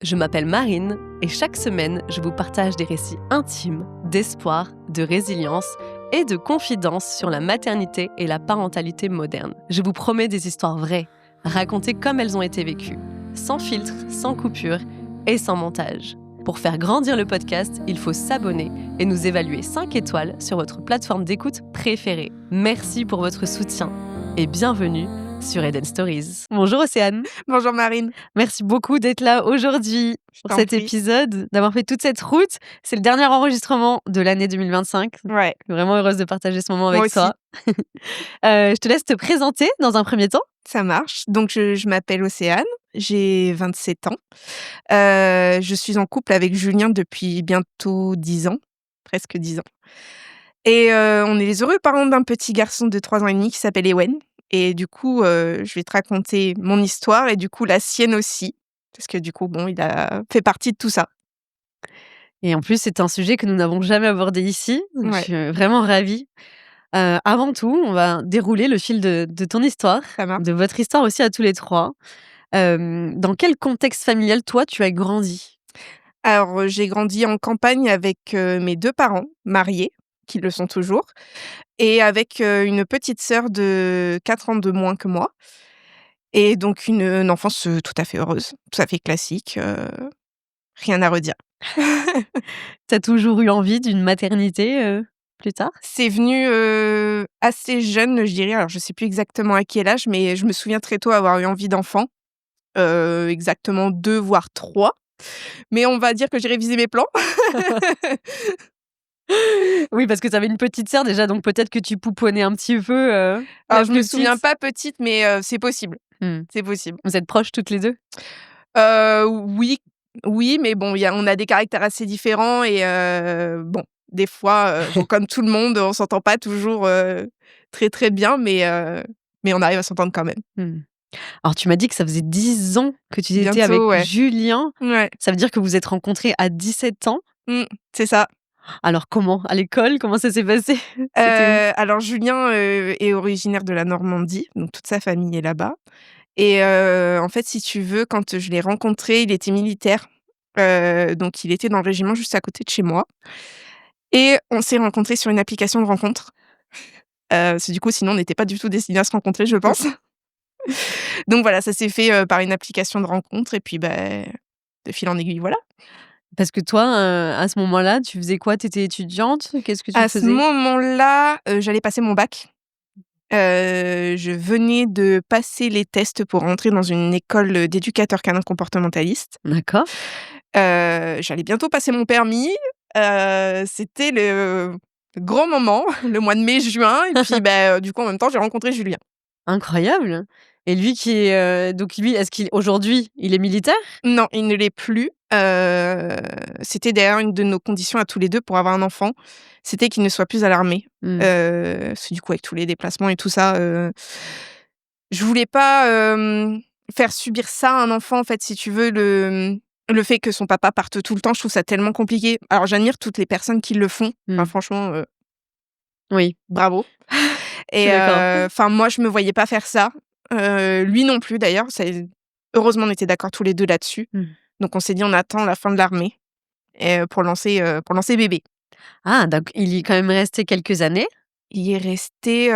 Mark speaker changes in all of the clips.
Speaker 1: Je m'appelle Marine et chaque semaine, je vous partage des récits intimes, d'espoir, de résilience et de confidence sur la maternité et la parentalité moderne. Je vous promets des histoires vraies, racontées comme elles ont été vécues, sans filtre, sans coupure et sans montage. Pour faire grandir le podcast, il faut s'abonner et nous évaluer 5 étoiles sur votre plateforme d'écoute préférée. Merci pour votre soutien et bienvenue sur Eden Stories. Bonjour Océane.
Speaker 2: Bonjour Marine.
Speaker 1: Merci beaucoup d'être là aujourd'hui pour cet épisode, d'avoir fait toute cette route. C'est le dernier enregistrement de l'année 2025.
Speaker 2: Ouais.
Speaker 1: Je suis vraiment heureuse de partager ce moment avec
Speaker 2: Moi
Speaker 1: toi. Je te laisse te présenter dans un premier temps.
Speaker 2: Ça marche. Donc, je m'appelle Océane, j'ai 27 ans. Je suis en couple avec Julien depuis bientôt 10 ans, presque 10 ans. Et on est les heureux parents d'un petit garçon de 3 ans et demi qui s'appelle Ewen. Et du coup, je vais te raconter mon histoire et du coup la sienne aussi. Parce que du coup, bon, il a fait partie de tout ça.
Speaker 1: Et en plus, c'est un sujet que nous n'avons jamais abordé ici. Donc
Speaker 2: Ouais.
Speaker 1: je suis vraiment ravie. Avant tout, on va dérouler le fil de ton histoire,
Speaker 2: Ça marche.
Speaker 1: de votre histoire aussi à tous les trois. Dans quel contexte familial, toi, tu as grandi ?
Speaker 2: Alors, j'ai grandi en campagne avec mes 2 parents mariés, qui le sont toujours, et avec une petite sœur de 4 ans de moins que moi. Et donc une enfance tout à fait heureuse, tout à fait classique, rien à redire.
Speaker 1: T'as toujours eu envie d'une maternité plus tard ?
Speaker 2: C'est venu assez jeune, je dirais. Alors, je sais plus exactement à quel âge, mais je me souviens très tôt avoir eu envie d'enfant, exactement 2 voire 3. Mais on va dire que j'ai révisé mes plans.
Speaker 1: Oui, parce que tu avais une petite sœur déjà, donc peut-être que tu pouponnais un petit peu.
Speaker 2: Alors, je me souviens pas petite, mais c'est possible.
Speaker 1: Mmh.
Speaker 2: C'est possible.
Speaker 1: Vous êtes proches toutes les deux ?
Speaker 2: Oui, mais bon, on a des caractères assez différents et bon, des fois, bon, comme tout le monde, on s'entend pas toujours très, très bien, mais on arrive à s'entendre quand même.
Speaker 1: Mmh. Alors, tu m'as dit que ça faisait 10 ans que tu étais avec
Speaker 2: Bientôt, ouais.
Speaker 1: Julien.
Speaker 2: Ouais.
Speaker 1: Ça veut dire que vous êtes rencontrés à 17 ans.
Speaker 2: C'est ça.
Speaker 1: Alors, comment ? À l'école ? Comment ça s'est passé ?
Speaker 2: Alors Julien est originaire de la Normandie, donc toute sa famille est là-bas. Et en fait, si tu veux, quand je l'ai rencontré, il était militaire. Donc il était dans le régiment juste à côté de chez moi. Et on s'est rencontrés sur une application de rencontre. Parce du coup, sinon, on n'était pas du tout destinés à se rencontrer, je pense. Donc voilà, ça s'est fait par une application de rencontre et puis, de fil en aiguille, voilà.
Speaker 1: Parce que toi, à ce moment-là, tu faisais quoi ? Tu étais étudiante ? Qu'est-ce que tu
Speaker 2: À ce
Speaker 1: faisais ?
Speaker 2: moment-là, j'allais passer mon bac. Je venais de passer les tests pour rentrer dans une école d'éducateur canin comportementaliste.
Speaker 1: D'accord.
Speaker 2: J'allais bientôt passer mon permis. C'était le grand moment, le mois de mai-juin et puis, du coup, en même temps, j'ai rencontré Julien.
Speaker 1: Incroyable. Et lui qui est donc lui, est-ce qu'il aujourd'hui, il est militaire ?
Speaker 2: Non, il ne l'est plus. C'était d'ailleurs une de nos conditions à tous les 2 pour avoir un enfant, c'était qu'il ne soit plus à l'armée.
Speaker 1: Mmh.
Speaker 2: Parce que du coup, avec tous les déplacements et tout ça, je voulais pas, faire subir ça à un enfant, en fait, si tu veux. Le fait que son papa parte tout le temps, je trouve ça tellement compliqué. Alors, j'admire toutes les personnes qui le font. Enfin, franchement,
Speaker 1: Oui.
Speaker 2: bravo.
Speaker 1: Je suis d'accord.
Speaker 2: Enfin, moi, je me voyais pas faire ça. Lui non plus, d'ailleurs. Heureusement, on était d'accord tous les 2 là-dessus. Donc, on s'est dit: «On attend la fin de l'armée et pour lancer bébé».
Speaker 1: Ah, donc il y est quand même resté quelques années.
Speaker 2: Il y est resté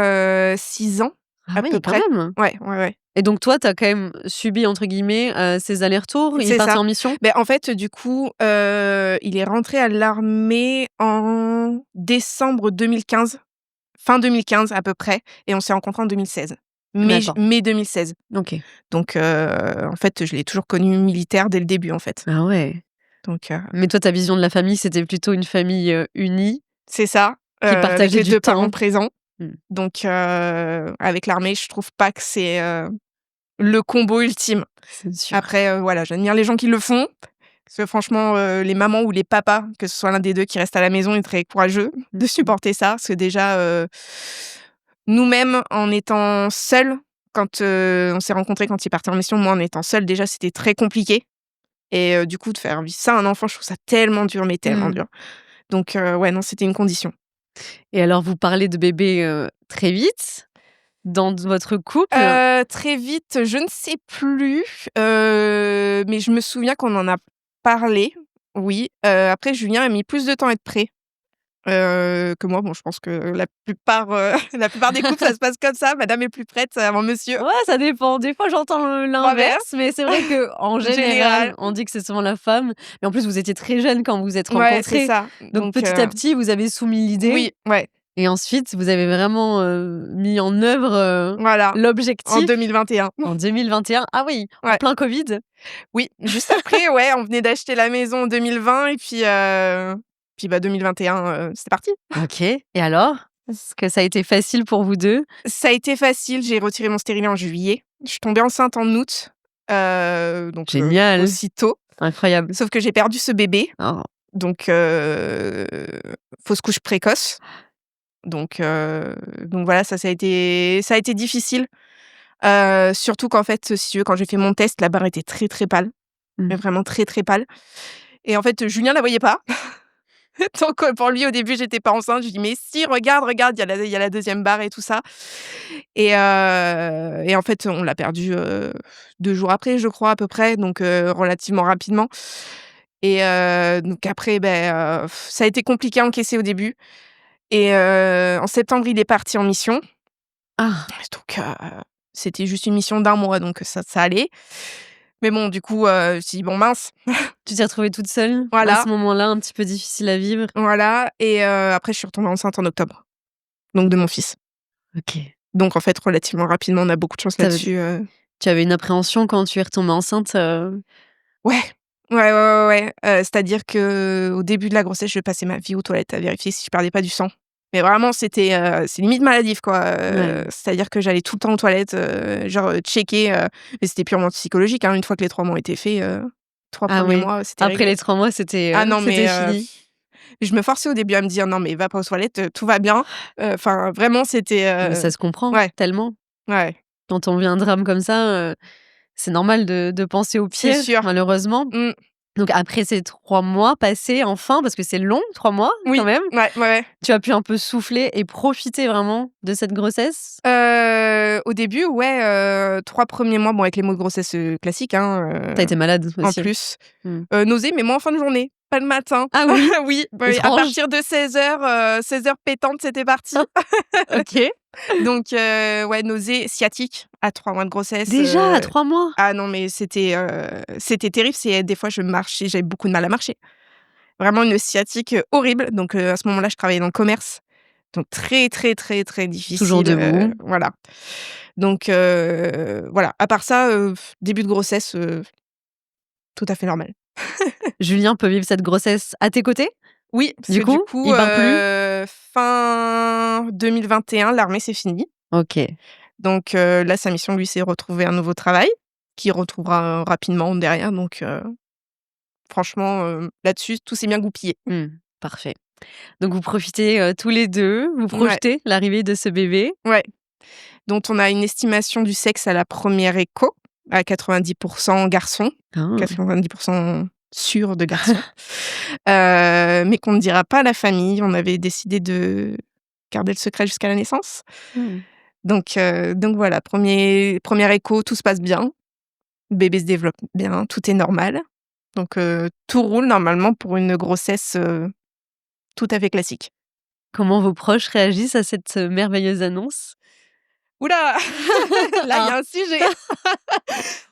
Speaker 2: 6 ans,
Speaker 1: Ah
Speaker 2: à
Speaker 1: oui,
Speaker 2: peu
Speaker 1: quand
Speaker 2: près.
Speaker 1: même.
Speaker 2: Ouais.
Speaker 1: Et donc toi, tu as quand même «subi» entre guillemets, ces allers-retours? Il est
Speaker 2: C'est
Speaker 1: parti
Speaker 2: ça.
Speaker 1: en mission?
Speaker 2: En fait, du coup, il est rentré à l'armée en décembre 2015, fin 2015 à peu près, et on s'est rencontrés en 2016.
Speaker 1: D'accord.
Speaker 2: Mai 2016.
Speaker 1: OK.
Speaker 2: Donc en fait, je l'ai toujours connu militaire dès le début, en fait.
Speaker 1: Ah ouais.
Speaker 2: Donc
Speaker 1: Mais toi, ta vision de la famille, c'était plutôt une famille, unie,
Speaker 2: c'est ça,
Speaker 1: qui
Speaker 2: avec
Speaker 1: partageait
Speaker 2: les
Speaker 1: du
Speaker 2: 2
Speaker 1: temps.
Speaker 2: parents présents.
Speaker 1: Mmh.
Speaker 2: Donc avec l'armée, je trouve pas que c'est le combo ultime.
Speaker 1: C'est sûr.
Speaker 2: Après, voilà, j'admire les gens qui le font. Parce que franchement, les mamans ou les papas, que ce soit l'un des 2 qui reste à la maison, est très courageux de supporter ça. Parce que déjà, nous-mêmes, en étant seuls, quand on s'est rencontrés quand il partait en mission, moi, en étant seule, déjà, c'était très compliqué. Et du coup, de faire vivre ça à un enfant, je trouve ça tellement dur, mais tellement dur. Donc ouais, non, c'était une condition.
Speaker 1: Et alors vous parlez de bébé, très vite dans votre couple?
Speaker 2: Très vite, je ne sais plus, mais je me souviens qu'on en a parlé, oui. Après Julien a mis plus de temps à être prêt, que moi. Bon, je pense que la plupart, la plupart des couples, ça se passe comme ça. Madame est plus prête avant monsieur.
Speaker 1: Ouais, ça dépend. Des fois, j'entends l'inverse, mais c'est vrai qu'en général,
Speaker 2: Général.
Speaker 1: on dit que c'est souvent la femme. Mais en plus, vous étiez très jeunes quand vous vous êtes
Speaker 2: Ouais, c'est
Speaker 1: rencontrés.
Speaker 2: ça.
Speaker 1: Donc, petit à petit, vous avez soumis l'idée.
Speaker 2: Oui, ouais,
Speaker 1: Et ensuite, vous avez vraiment mis en œuvre
Speaker 2: voilà, en
Speaker 1: l'objectif
Speaker 2: 2021.
Speaker 1: en 2021. Ah oui, en
Speaker 2: Ouais.
Speaker 1: plein Covid.
Speaker 2: Oui, juste après, ouais, on venait d'acheter la maison en 2020 et puis 2021, c'est parti.
Speaker 1: OK. Et alors? Est-ce que ça a été facile pour vous 2?
Speaker 2: Ça a été facile, j'ai retiré mon stérilet en juillet. Je suis tombée enceinte en août, donc
Speaker 1: Génial.
Speaker 2: aussitôt.
Speaker 1: Incroyable.
Speaker 2: Sauf que j'ai perdu ce bébé,
Speaker 1: Oh.
Speaker 2: donc fausse couche précoce. Donc voilà, ça a été difficile. Surtout qu'en fait, si tu veux, quand j'ai fait mon test, la barre était très, très pâle, mais vraiment très, très pâle. Et en fait, Julien la voyait pas. Donc pour lui, au début, j'étais pas enceinte. Je lui dis: «Mais si, regarde, il y a la 2e barre et tout ça». Et en fait, on l'a perdu, 2 jours après, je crois, à peu près, donc relativement rapidement. Et donc après, ça a été compliqué à encaisser au début. Et en septembre, il est parti en mission.
Speaker 1: Ah,
Speaker 2: Donc c'était juste une mission d'1 mois, donc ça allait. Mais bon, du coup, je me suis dit: «Bon mince».
Speaker 1: tu t'es retrouvée toute seule à
Speaker 2: Voilà,
Speaker 1: ce moment-là, un petit peu difficile à vivre?
Speaker 2: voilà. Et après je suis retombée enceinte en octobre, donc de mon fils.
Speaker 1: OK.
Speaker 2: Donc en fait, relativement rapidement, on a beaucoup de chance
Speaker 1: Ça veut
Speaker 2: là-dessus.
Speaker 1: Tu avais une appréhension quand tu es retombée enceinte?
Speaker 2: Ouais. Ouais. C'est-à-dire qu'au début de la grossesse, je passais ma vie aux toilettes à vérifier si je perdais pas du sang. Mais vraiment, c'est limite maladif, quoi.
Speaker 1: Ouais.
Speaker 2: C'est-à-dire que j'allais tout le temps aux toilettes, checker, mais c'était purement psychologique, hein. Une fois que les 3 mois étaient faits, 3
Speaker 1: Ah
Speaker 2: premiers
Speaker 1: oui.
Speaker 2: mois, c'était
Speaker 1: Après
Speaker 2: réglé.
Speaker 1: les 3 mois, c'était,
Speaker 2: Ah non, mais
Speaker 1: fini?
Speaker 2: je me forçais au début à me dire: «Non, mais va pas aux toilettes, tout va bien». Enfin, vraiment, c'était,
Speaker 1: Mais ça se comprend
Speaker 2: ouais,
Speaker 1: tellement.
Speaker 2: ouais,
Speaker 1: Quand on vit un drame comme ça, c'est normal de penser au
Speaker 2: c'est
Speaker 1: pire,
Speaker 2: sûr.
Speaker 1: malheureusement.
Speaker 2: Mmh.
Speaker 1: Donc après ces 3 mois passés enfin, parce que c'est long 3 mois quand
Speaker 2: Oui,
Speaker 1: même,
Speaker 2: ouais.
Speaker 1: tu as pu un peu souffler et profiter vraiment de cette grossesse?
Speaker 2: Au début, ouais, 3 premiers mois, bon, avec les mots de grossesse, classiques, hein,
Speaker 1: Tu as été malade
Speaker 2: en
Speaker 1: aussi?
Speaker 2: plus.
Speaker 1: Mmh.
Speaker 2: Nausées, mais moi en fin de journée, pas le matin.
Speaker 1: Ah oui?
Speaker 2: Oui, oui, à
Speaker 1: Étrange.
Speaker 2: partir de 16:00 pétantes, c'était parti.
Speaker 1: OK.
Speaker 2: Donc ouais, nausées, sciatiques à 3 mois de grossesse.
Speaker 1: Déjà à 3 mois?
Speaker 2: Ah non, mais c'était terrible. Des fois, je marchais, j'avais beaucoup de mal à marcher. Vraiment une sciatique, horrible. Donc à ce moment-là, je travaillais dans le commerce. Donc très, très, très, très
Speaker 1: Toujours
Speaker 2: difficile,
Speaker 1: debout?
Speaker 2: voilà. Donc voilà, à part ça, début de grossesse, tout à fait normal.
Speaker 1: Julien peut vivre cette grossesse à tes côtés?
Speaker 2: Oui, parce
Speaker 1: Du
Speaker 2: que du
Speaker 1: coup,
Speaker 2: coup,
Speaker 1: il part plus?
Speaker 2: fin 2021, l'armée, c'est fini.
Speaker 1: OK.
Speaker 2: Donc là, sa mission, lui, c'est retrouver un nouveau travail, qu'il retrouvera, rapidement derrière. Donc franchement, là-dessus, tout s'est bien goupillé.
Speaker 1: Mmh. Parfait. Donc vous profitez, tous les 2, vous
Speaker 2: Ouais,
Speaker 1: projetez l'arrivée de ce bébé?
Speaker 2: ouais. Dont on a une estimation du sexe à la première écho, à 90 garçon,
Speaker 1: Ah.
Speaker 2: 90 sûr de garçon. Mais qu'on ne dira pas à la famille. On avait décidé de garder le secret jusqu'à la naissance.
Speaker 1: Mmh.
Speaker 2: Donc voilà, premier écho, tout se passe bien. Le bébé se développe bien, tout est normal. Donc tout roule normalement pour une grossesse, tout à fait classique.
Speaker 1: Comment vos proches réagissent à cette, merveilleuse annonce?
Speaker 2: Ouh là! Là, il y
Speaker 1: Ah.
Speaker 2: a un sujet.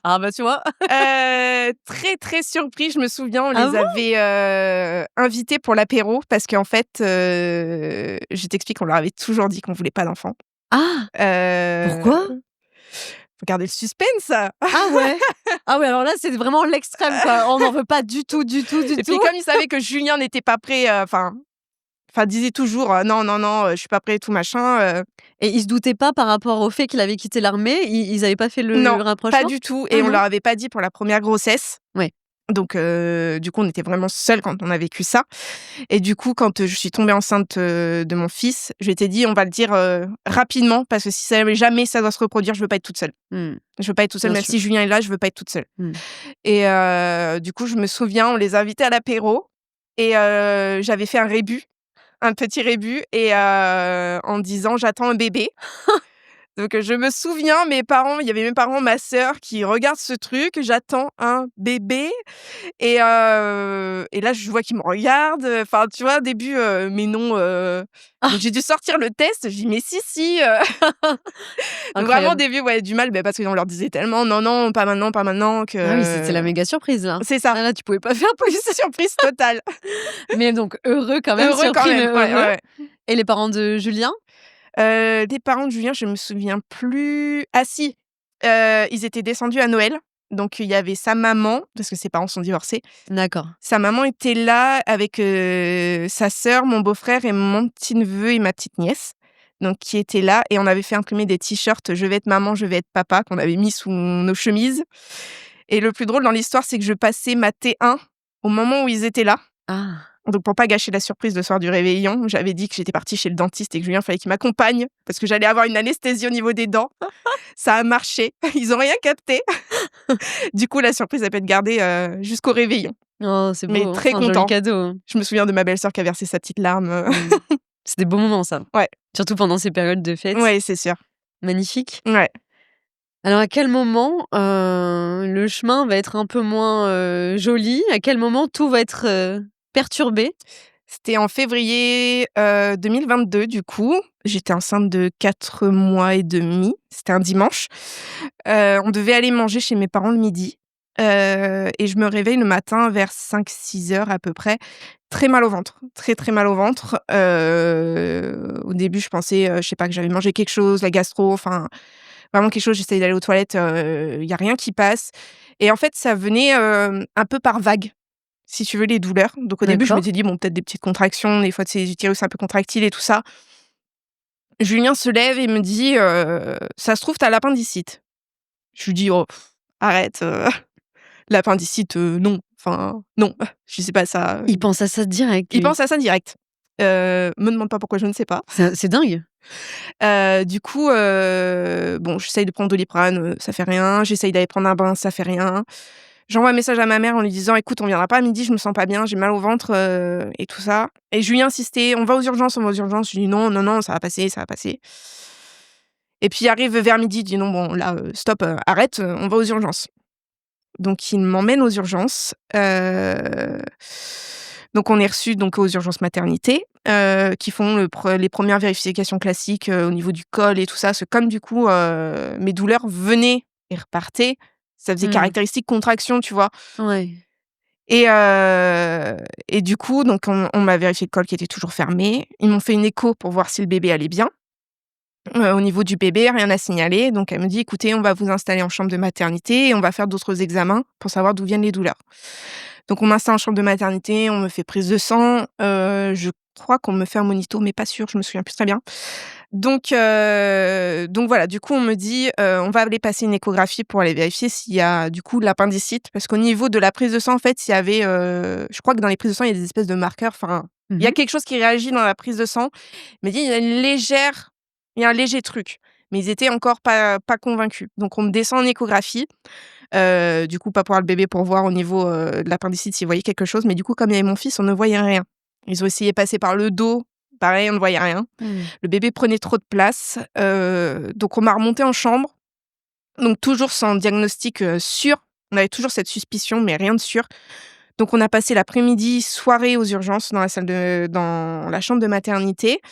Speaker 1: Ah bah, tu vois?
Speaker 2: Très, très surpris. Je me souviens, on
Speaker 1: Ah
Speaker 2: les
Speaker 1: bon?
Speaker 2: avait, invités pour l'apéro parce qu'en fait, je t'explique, on leur avait toujours dit qu'on voulait pas d'enfants.
Speaker 1: Ah!
Speaker 2: Heu,
Speaker 1: Pourquoi?
Speaker 2: faut garder le suspense.
Speaker 1: Ah ouais? Ah ouais, alors là, c'est vraiment l'extrême, quoi. On n'en veut pas du tout, du tout, du
Speaker 2: Et puis
Speaker 1: tout.
Speaker 2: comme ils savaient que Julien n'était pas prêt, enfin disait toujours, «Non, non, non, je suis pas prêt et tout machin»,
Speaker 1: Et ils se doutaient pas par rapport au fait qu'il avait quitté l'armée? Ils avaient pas fait le
Speaker 2: non, pas
Speaker 1: rapprochement?
Speaker 2: du tout.
Speaker 1: Ah
Speaker 2: Et on
Speaker 1: non?
Speaker 2: leur avait pas dit pour la première grossesse.
Speaker 1: Ouais.
Speaker 2: Donc du coup, on était vraiment seuls quand on a vécu ça. Et du coup, quand, je suis tombée enceinte, de mon fils, je m'étais dit: «On va le dire, rapidement parce que si jamais ça doit se reproduire, je veux pas être toute seule.
Speaker 1: Mmh.
Speaker 2: Je veux pas être toute seule,
Speaker 1: Bien
Speaker 2: même
Speaker 1: sûr.
Speaker 2: si Julien est là, je veux pas être toute seule».
Speaker 1: Mmh.
Speaker 2: Et du coup, je me souviens, on les a invités à l'apéro et j'avais fait un petit rébus et en disant: «J'attends un bébé». Donc je me souviens, il y avait mes parents, ma sœur qui regardent ce truc, j'attends un bébé et là je vois qu'ils me regardent, enfin tu vois au début, mais non, donc j'ai dû sortir le test, je dis: «Mais si, donc vraiment au
Speaker 1: Incroyable.
Speaker 2: début, ouais, du mal, parce qu'on leur disait tellement: «Non, non, pas maintenant»
Speaker 1: Ah oui, c'était la
Speaker 2: que
Speaker 1: méga surprise là.
Speaker 2: c'est ça,
Speaker 1: Ah là, tu pouvais pas faire plus.
Speaker 2: surprise totale.
Speaker 1: Mais donc heureux quand même,
Speaker 2: Heureux quand
Speaker 1: surpris mais
Speaker 2: même, ouais,
Speaker 1: heureux.
Speaker 2: ouais, ouais.
Speaker 1: Et les parents de Julien?
Speaker 2: Des parents de Julien, je me souviens plus. Ah si, ils étaient descendus à Noël, donc il y avait sa maman, parce que ses parents sont divorcés.
Speaker 1: D'accord.
Speaker 2: Sa maman était là avec, sa sœur, mon beau-frère et mon petit-neveu et ma petite nièce, donc qui étaient là et on avait fait imprimer des t-shirts «Je vais être maman, je vais être papa» qu'on avait mis sous nos chemises et le plus drôle dans l'histoire, c'est que je passais ma T1 au moment où ils étaient là.
Speaker 1: Ah!
Speaker 2: Donc pour pas gâcher la surprise le soir du réveillon, j'avais dit que j'étais partie chez le dentiste et que Julien fallait qu'il m'accompagne parce que j'allais avoir une anesthésie au niveau des dents. Ça a marché, ils ont rien capté. Du coup, la surprise a pu être gardée, jusqu'au réveillon.
Speaker 1: Oh, c'est
Speaker 2: Mais
Speaker 1: beau, hein.
Speaker 2: très
Speaker 1: C'est un joli
Speaker 2: content.
Speaker 1: cadeau, hein.
Speaker 2: Je me souviens de ma belle-sœur qui a versé sa petite larme,
Speaker 1: Mmh. C'est des beaux moments ça.
Speaker 2: Ouais,
Speaker 1: Surtout pendant ces périodes de fête.
Speaker 2: ouais, c'est sûr.
Speaker 1: Magnifique.
Speaker 2: Ouais.
Speaker 1: Alors à quel moment, le chemin va être un peu moins, joli? À quel moment tout va être, perturbé?
Speaker 2: C'était en février, 2022 du coup. J'étais enceinte de 4 mois et demi. C'était un dimanche. On devait aller manger chez mes parents le midi, et je me réveille le matin vers 5-6 heures à peu près, très mal au ventre, très, très mal au ventre. Au début, je pensais, je sais pas, que j'avais mangé quelque chose, la gastro, enfin, vraiment quelque chose. J'essayais d'aller aux toilettes, il y a rien qui passe et en fait, ça venait, un peu par vagues, si tu veux, les douleurs. Donc au début, je
Speaker 1: D'accord.
Speaker 2: m'étais dit: «Bon, peut-être des petites contractions, des fois, tu sais, les utérus un peu contractiles et tout ça». Julien se lève et me dit, «Ça se trouve, tu as l'appendicite». Je lui dis: «Oh, arrête, l'appendicite, non, enfin, non, je sais pas ça».
Speaker 1: Il pense à ça direct
Speaker 2: Il
Speaker 1: lui.
Speaker 2: pense à ça direct. Me demande pas pourquoi, je ne sais pas.
Speaker 1: C'est dingue.
Speaker 2: Du coup, bon, j'essaye de prendre Doliprane, ça fait rien. J'essaye d'aller prendre un bain, ça fait rien. J'envoie un message à ma mère en lui disant: «Écoute, on viendra pas à midi, je me sens pas bien, j'ai mal au ventre, et tout ça» et Julien insistait: «On va aux urgences, on va aux urgences». Je lui dis: «Non, non, non, ça va passer, ça va passer». Et puis arrive vers midi, il dit: «Non, bon, là, stop, arrête, on va aux urgences». Donc il m'emmène aux urgences, donc on est reçus donc aux urgences maternité, qui font les premières vérifications classiques, au niveau du col et tout ça. Parce que comme du coup, mes douleurs venaient et repartaient, ça faisait
Speaker 1: Mmh.
Speaker 2: caractéristique contraction, tu vois?
Speaker 1: Ouais.
Speaker 2: Et du coup donc on m'a vérifié le col qui était toujours fermé. Ils m'ont fait une écho pour voir si le bébé allait bien. Au niveau du bébé, rien à signaler, donc elle me dit: «Écoutez, on va vous installer en chambre de maternité et on va faire d'autres examens pour savoir d'où viennent les douleurs». Donc on m'installe en chambre de maternité, on me fait prise de sang, je crois qu'on me fait un monito, mais pas sûre, je me souviens plus très bien. Donc voilà, du coup, on me dit, «On va aller passer une échographie pour aller vérifier s'il y a, du coup, l'appendicite». Parce qu'au niveau de la prise de sang, en fait, il y avait, je crois que dans les prises de sang, il y a des espèces de marqueurs, enfin, il y a
Speaker 1: Mmh.
Speaker 2: quelque chose qui réagit dans la prise de sang. Il m'a dit: il y a un léger truc». Mais ils étaient encore pas convaincus. Donc on me descend en échographie, du coup, pas pour voir le bébé pour voir au niveau, de l'appendicite s'ils voyaient quelque chose, mais du coup, comme il y avait mon fils, on ne voyait rien. Ils ont essayé de passer par le dos, pareil, on ne voyait rien.
Speaker 1: Mmh.
Speaker 2: Le bébé prenait trop de place, donc on m'a remontée en chambre, donc toujours sans diagnostic, sûr. On avait toujours cette suspicion, mais rien de sûr. Donc on a passé l'après-midi, soirée aux urgences dans la chambre de maternité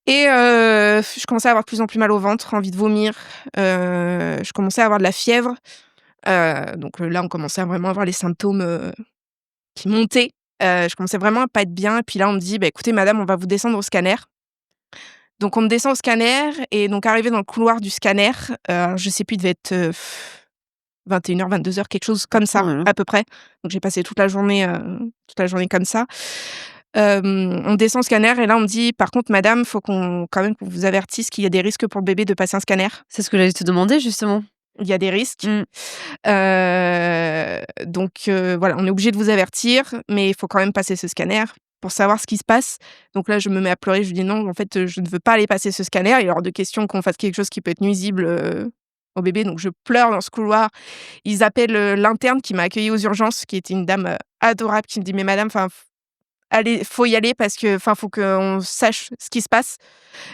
Speaker 2: et je commençais à avoir de plus en plus mal au ventre, envie de vomir, je commençais à avoir de la fièvre, donc là, on commençait à vraiment avoir les symptômes, qui montaient. Je commençais vraiment à pas être bien et puis là, on me dit: «Bah, écoutez madame, on va vous descendre au scanner». Donc on me descend au scanner et donc arrivée dans le couloir du scanner, alors je sais plus, il devait être, 21:00-22:00, quelque chose comme ça,
Speaker 1: Ouais.
Speaker 2: à peu près. Donc j'ai passé toute la journée comme ça. On descend au scanner et là on me dit: «Par contre madame, faut qu'on vous avertisse qu'il y a des risques pour le bébé de passer un scanner.
Speaker 1: C'est ce que j'allais te demander justement.
Speaker 2: Il y a des risques,
Speaker 1: Mmh.
Speaker 2: donc voilà, on est obligé de vous avertir, mais il faut quand même passer ce scanner pour savoir ce qui se passe». Donc là, je me mets à pleurer, je lui dis: «Non, en fait, je ne veux pas aller passer ce scanner, il est hors de question qu'on fasse quelque chose qui peut être nuisible, au bébé». Donc je pleure dans ce couloir. Ils appellent, l'interne qui m'a accueillie aux urgences, qui était une dame, adorable, qui me dit: «Mais madame, enfin, faut y aller parce que, faut qu'on sache ce qui se passe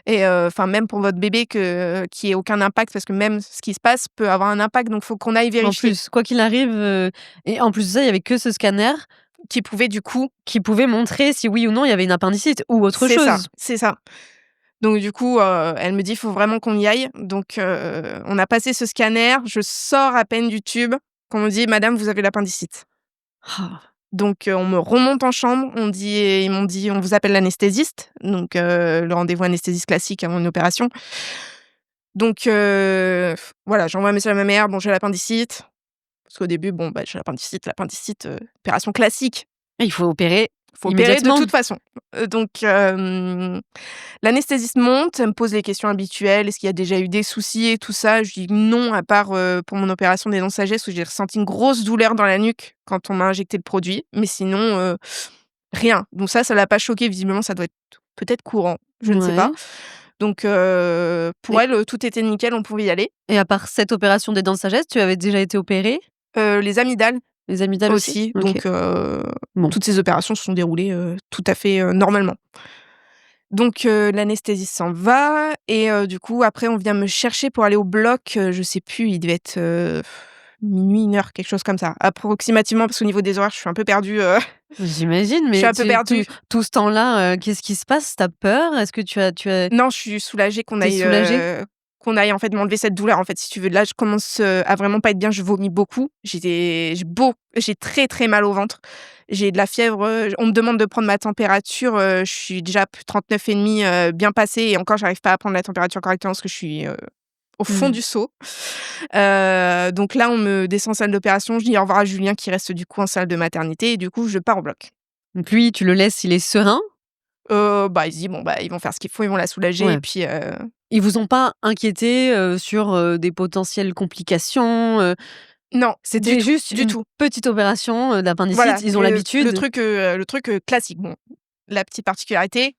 Speaker 2: et même pour votre bébé qu'il y ait aucun impact parce que même ce qui se passe peut avoir un impact, donc faut qu'on aille
Speaker 1: En
Speaker 2: vérifier.
Speaker 1: plus, quoi qu'il arrive, et en plus de ça, il y avait que ce scanner
Speaker 2: Qui pouvait du coup
Speaker 1: qui pouvait montrer si oui ou non il y avait une appendicite ou autre
Speaker 2: c'est ça,
Speaker 1: chose.
Speaker 2: c'est ça. Donc du coup, elle me dit: «Faut vraiment qu'on y aille». Donc on a passé ce scanner, je sors à peine du tube qu'on me dit: «Madame, vous avez l'appendicite».
Speaker 1: Ah,
Speaker 2: Donc on me remonte en chambre, ils m'ont dit: «On vous appelle l'anesthésiste», donc le rendez-vous anesthésiste classique avant une opération. Donc voilà, j'envoie un message à ma mère: «Bon, j'ai l'appendicite». Parce qu'au début, bon, j'ai l'appendicite, opération classique,
Speaker 1: il faut opérer
Speaker 2: faut opérer de
Speaker 1: immédiatement.
Speaker 2: toute façon. Donc l'anesthésiste monte, elle me pose les questions habituelles: «Est-ce qu'il y a déjà eu des soucis et tout ça?» Je dis: «Non», à part, pour mon opération des dents de sagesse où j'ai ressenti une grosse douleur dans la nuque quand on m'a injecté le produit, mais sinon, rien. Donc ça l'a pas choquée, visiblement ça doit être peut-être courant, je ne sais pas.
Speaker 1: Ouais.
Speaker 2: Donc pour
Speaker 1: et
Speaker 2: elle, tout était nickel, on pouvait y aller.
Speaker 1: et à part cette opération des dents de sagesse, tu avais déjà été opérée?
Speaker 2: Les amygdales
Speaker 1: Les amygdales aussi?
Speaker 2: aussi,
Speaker 1: OK.
Speaker 2: donc
Speaker 1: Bon.
Speaker 2: toutes ces opérations se sont déroulées, tout à fait, normalement. Donc l'anesthésiste s'en va et du coup après on vient me chercher pour aller au bloc, je sais plus, il devait être, 00:00, 01:00, quelque chose comme ça, approximativement parce qu'au niveau des horaires, je suis un peu perdue,
Speaker 1: J'imagine,
Speaker 2: je suis
Speaker 1: mais
Speaker 2: un peu
Speaker 1: tu
Speaker 2: perdue.
Speaker 1: tout ce temps-là, qu'est-ce qui se passe? Tu as peur? Est-ce que tu as
Speaker 2: Non, je suis soulagée
Speaker 1: tu es soulagée?
Speaker 2: qu'on aille en fait m'enlever cette douleur, en fait, si tu veux. Là, je commence, à vraiment pas être bien, je vomis beaucoup. J'ai très, très mal au ventre. J'ai de la fièvre, on me demande de prendre ma température, je suis déjà à plus de 39,5, bien passée et encore j'arrive pas à prendre la température correctement parce que je suis, au fond
Speaker 1: Mmh.
Speaker 2: du seau. Donc là, on me descend en salle d'opération, je dis au revoir à Julien qui reste du coup en salle de maternité et du coup, je pars au bloc.
Speaker 1: Donc lui, tu le laisses, il est serein?
Speaker 2: Il se dit: «Bon, ils vont faire ce qu'il faut, ils vont la soulager» et
Speaker 1: Ouais.
Speaker 2: puis,
Speaker 1: Ils vous ont pas inquiété, sur, des potentielles complications,
Speaker 2: non, du
Speaker 1: C'était
Speaker 2: tout,
Speaker 1: juste
Speaker 2: du
Speaker 1: une
Speaker 2: tout.
Speaker 1: petite opération, d'appendicite,
Speaker 2: Voilà,
Speaker 1: ils ont l'habitude?
Speaker 2: le truc, classique. Bon, la petite particularité,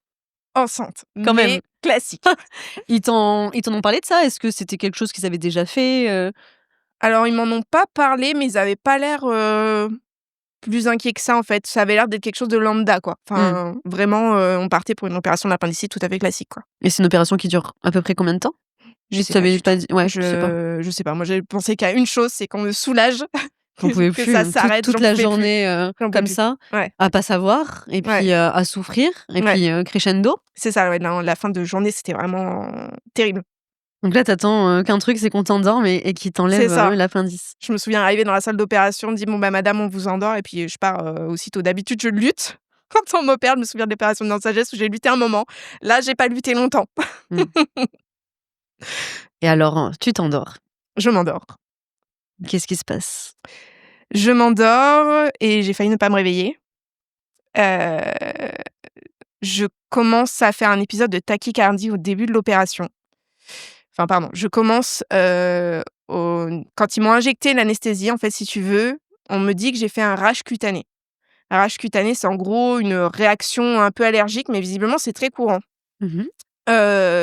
Speaker 2: enceinte,
Speaker 1: Quand même.
Speaker 2: mais classique.
Speaker 1: Ils t'en ont parlé de ça? Est-ce que c'était quelque chose qu'ils avaient déjà fait?
Speaker 2: Alors ils m'en ont pas parlé, mais ils avaient pas l'air, plus inquiets que ça, en fait. Ça avait l'air d'être quelque chose de lambda, quoi.
Speaker 1: Mmh.
Speaker 2: Enfin, vraiment, on partait pour une opération d'appendicite tout à fait classique, quoi.
Speaker 1: Et c'est une opération qui dure à peu près combien de temps?
Speaker 2: Je
Speaker 1: Ils
Speaker 2: sais pas
Speaker 1: t'avaient
Speaker 2: du tout.
Speaker 1: pas dit? Ouais, tu sais pas.
Speaker 2: Je sais pas. Moi, j'ai pensé qu'à une chose, c'est qu'on me soulage,
Speaker 1: Tu en pouvais
Speaker 2: que
Speaker 1: plus,
Speaker 2: ça s'arrête,
Speaker 1: toute
Speaker 2: j'en
Speaker 1: la
Speaker 2: pouvais plus.
Speaker 1: journée,
Speaker 2: J'en pouvais
Speaker 1: comme
Speaker 2: plus.
Speaker 1: ça,
Speaker 2: Ouais,
Speaker 1: à pas savoir et
Speaker 2: ouais,
Speaker 1: puis, à souffrir et
Speaker 2: ouais.
Speaker 1: puis, crescendo.
Speaker 2: C'est ça, ouais, la fin de journée, c'était vraiment terrible.
Speaker 1: Donc là, t'attends qu'un truc, c'est qu'on t'endorme et qu'ils
Speaker 2: C'est
Speaker 1: t'enlèvent,
Speaker 2: ça.
Speaker 1: l'appendice.
Speaker 2: Je me souviens arriver dans la salle d'opération, on me dit: «Bon, madame, on vous endort» et puis je pars, aussitôt. D'habitude, je lutte quand on m'opère. Je me souviens de l'opération de dents de sagesse où j'ai lutté un moment. Là, j'ai pas lutté longtemps.
Speaker 1: Mmh. Et alors, tu t'endors.
Speaker 2: Je m'endors.
Speaker 1: Qu'est-ce qui se passe?
Speaker 2: Je m'endors et j'ai failli ne pas me réveiller. Heu, je commence à faire un épisode de tachycardie au début de l'opération. Enfin, pardon, je commence, au quand ils m'ont injecté l'anesthésie, en fait, si tu veux, on me dit que j'ai fait un rash cutané. Un rash cutané, c'est en gros une réaction un peu allergique, mais visiblement, c'est très courant.
Speaker 1: Mmh.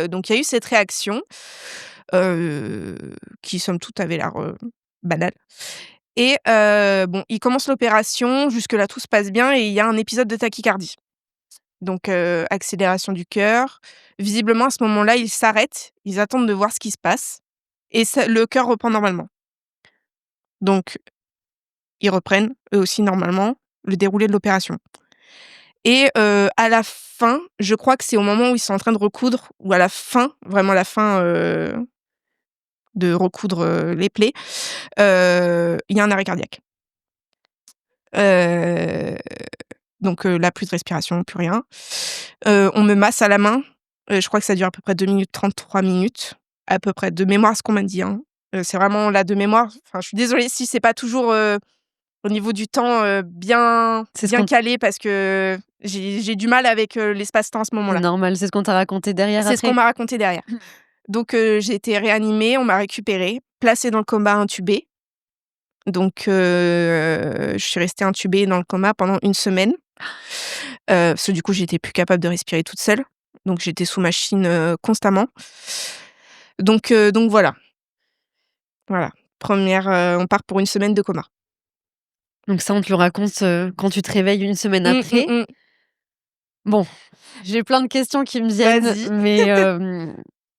Speaker 2: Donc il y a eu cette réaction, heu, qui somme toute avait l'air, banale et bon, il commence l'opération, jusque-là tout se passe bien et il y a un épisode de tachycardie. Donc accélération du cœur. Visiblement à ce moment-là, ils s'arrêtent, ils attendent de voir ce qui se passe et ça le cœur reprend normalement. Donc ils reprennent, eux aussi normalement, le déroulé de l'opération et à la fin, je crois que c'est au moment où ils sont en train de recoudre ou à la fin, vraiment la fin, de recoudre, les plaies, il y a un arrêt cardiaque. Heu, donc là, plus de respiration, plus rien. On me masse à la main, je crois que ça dure à peu près 2 minutes 30, 3 minutes, à peu près, de mémoire, ce qu'on m'a dit, hein. C'est vraiment là de mémoire, enfin, je suis désolée si c'est pas toujours, au niveau du temps,
Speaker 1: C'est ce
Speaker 2: bien
Speaker 1: qu'on
Speaker 2: calé parce que j'ai du mal avec, l'espace-temps à ce
Speaker 1: C'est
Speaker 2: moment-là.
Speaker 1: normal, c'est ce qu'on t'a raconté derrière
Speaker 2: C'est ce qu'on
Speaker 1: après?
Speaker 2: m'a raconté derrière. Donc j'ai été réanimée, on m'a récupérée, placée dans le coma intubée. Donc je suis restée intubée dans le coma pendant une semaine, parce que du coup, j'étais plus capable de respirer toute seule. Donc j'étais sous machine, constamment. Donc voilà, voilà. On part pour une semaine de coma.
Speaker 1: Donc ça, on te le raconte, quand tu te réveilles une semaine
Speaker 2: Mmh, mmh
Speaker 1: après.
Speaker 2: mh.
Speaker 1: Bon, j'ai plein de questions qui me viennent,
Speaker 2: Vas-y.
Speaker 1: mais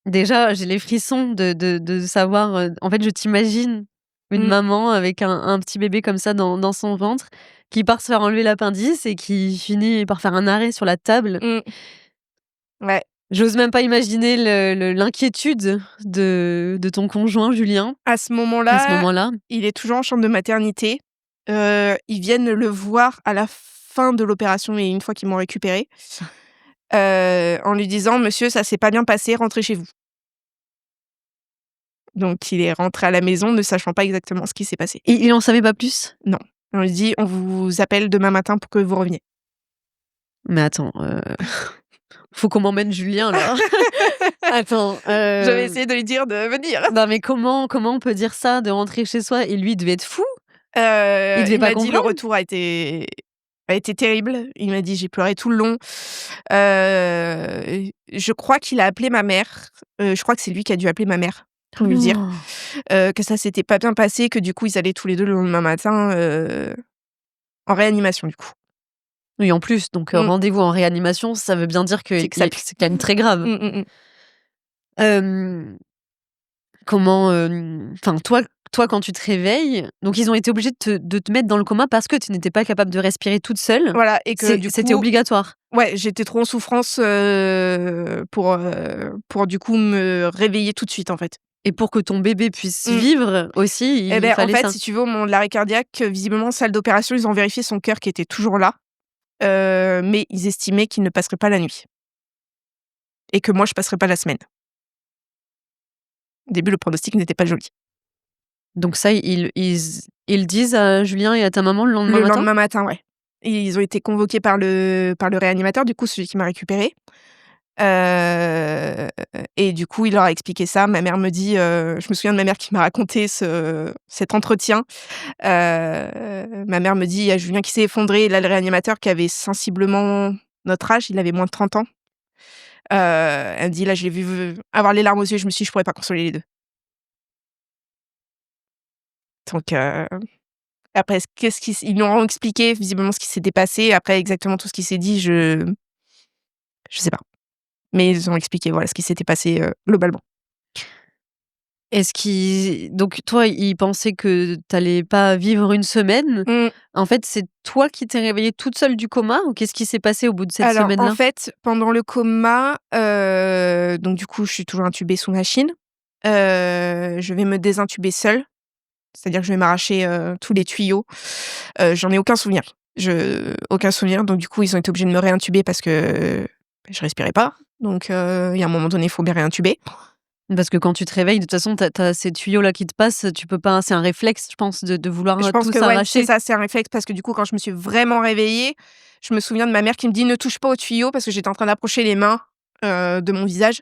Speaker 1: déjà, j'ai les frissons de savoir, en fait, je t'imagine une
Speaker 2: Mmh.
Speaker 1: maman avec un petit bébé comme ça dans son ventre, qui part se faire enlever l'appendice et qui finit par faire un arrêt sur la table.
Speaker 2: Mmh. Ouais.
Speaker 1: J'ose même pas imaginer l'inquiétude de ton conjoint Julien,
Speaker 2: À ce
Speaker 1: à ce
Speaker 2: moment-là,
Speaker 1: moment-là.
Speaker 2: il est toujours en chambre de maternité. Ils viennent le voir à la fin de l'opération et une fois qu'ils m'ont récupéré, en lui disant: «Monsieur, ça s'est pas bien passé, rentrez chez vous». Donc il est rentré à la maison ne sachant pas exactement ce qui s'est passé.
Speaker 1: Et il en savait pas plus?
Speaker 2: Non. On lui dit: «On vous appelle demain matin pour que vous reveniez».
Speaker 1: Mais attends, faut qu'on m'emmène Julien là. Attends,
Speaker 2: J'avais essayé de lui dire de venir.
Speaker 1: non mais comment on peut dire ça, de rentrer chez soi? Et lui, il devait être fou? Il devait
Speaker 2: Il
Speaker 1: pas
Speaker 2: m'a dit: «Le
Speaker 1: comprendre?
Speaker 2: retour a été terrible». Il m'a dit: «J'ai pleuré tout le long». Je crois qu'il a appelé ma mère. Je crois que c'est lui qui a dû appeler ma mère pour lui dire,
Speaker 1: Non.
Speaker 2: que ça s'était pas bien passé, que du coup, ils allaient tous les 2 le lendemain matin, en réanimation, du coup.
Speaker 1: Oui, en plus, donc
Speaker 2: Mmh.
Speaker 1: rendez-vous en réanimation, ça veut bien dire que
Speaker 2: C'est que ça pue.
Speaker 1: c'est quand même très grave.
Speaker 2: Mmh, mmh mh.
Speaker 1: Hem, comment, enfin toi quand tu te réveilles, donc ils ont été obligés de te mettre dans le coma parce que tu n'étais pas capable de respirer toute seule?
Speaker 2: Voilà et que du
Speaker 1: C'était
Speaker 2: coup
Speaker 1: obligatoire?
Speaker 2: ouais, j'étais trop en souffrance, pour du coup me réveiller tout de suite, en fait.
Speaker 1: Et pour que ton bébé puisse
Speaker 2: Mmh.
Speaker 1: vivre aussi,
Speaker 2: Et
Speaker 1: il
Speaker 2: en
Speaker 1: fallait
Speaker 2: fait,
Speaker 1: ça?
Speaker 2: si tu veux, au moment de l'arrêt cardiaque, visiblement, salle d'opération, ils ont vérifié son cœur qui était toujours là, mais ils estimaient qu'il ne passerait pas la nuit et que moi, je passerais pas la semaine. Au début, le pronostic n'était pas joli.
Speaker 1: Donc ça, ils le disent à Julien et à ta maman le lendemain
Speaker 2: Le
Speaker 1: matin?
Speaker 2: lendemain matin, ouais. Ils ont été convoqués par le réanimateur, du coup, celui qui m'a récupérée, et du coup, il leur a expliqué ça. Ma mère me dit, je me souviens de ma mère qui m'a raconté cet entretien. Ma mère me dit: «Il y a Julien qui s'est effondré». Et là, le réanimateur qui avait sensiblement notre âge, il avait moins de 30 ans. Elle me dit: «Là, je l'ai vu avoir les larmes aux yeux, je me suis dit: "Je pourrais pas consoler les 2". Donc après qu'est-ce qui ils nous ont expliqué visiblement ce qui s'était passé. Après exactement tout ce qui s'est dit, je sais pas. Mais ils ont expliqué, voilà, ce qui s'était passé, globalement.
Speaker 1: Est-ce qu'ils donc toi, ils pensaient que tu allais pas vivre une semaine.
Speaker 2: Mmh.
Speaker 1: En fait, c'est toi qui t'es réveillée toute seule du coma ou qu'est-ce qui s'est passé au bout de cette
Speaker 2: Alors, en
Speaker 1: semaine-là?
Speaker 2: fait, pendant le coma, donc du coup, je suis toujours intubée sous machine. Je vais me désintuber seule, c'est-à-dire que je vais m'arracher, tous les tuyaux. J'en ai aucun souvenir. Aucun souvenir, donc du coup, ils ont été obligés de me réintuber parce que, je respirais pas. Donc il y a un moment donné, il faut bien réintuber.
Speaker 1: Parce que quand tu te réveilles, de toute façon, tu as ces tuyaux-là qui te passent, tu peux pas c'est un réflexe, je pense, de vouloir,
Speaker 2: Je pense
Speaker 1: tout
Speaker 2: que ouais, c'est
Speaker 1: s'arracher.
Speaker 2: ça, c'est un réflexe parce que du coup, quand je me suis vraiment réveillée, je me souviens de ma mère qui me dit: «Ne touche pas aux tuyaux» parce que j'étais en train d'approcher les mains, de mon visage.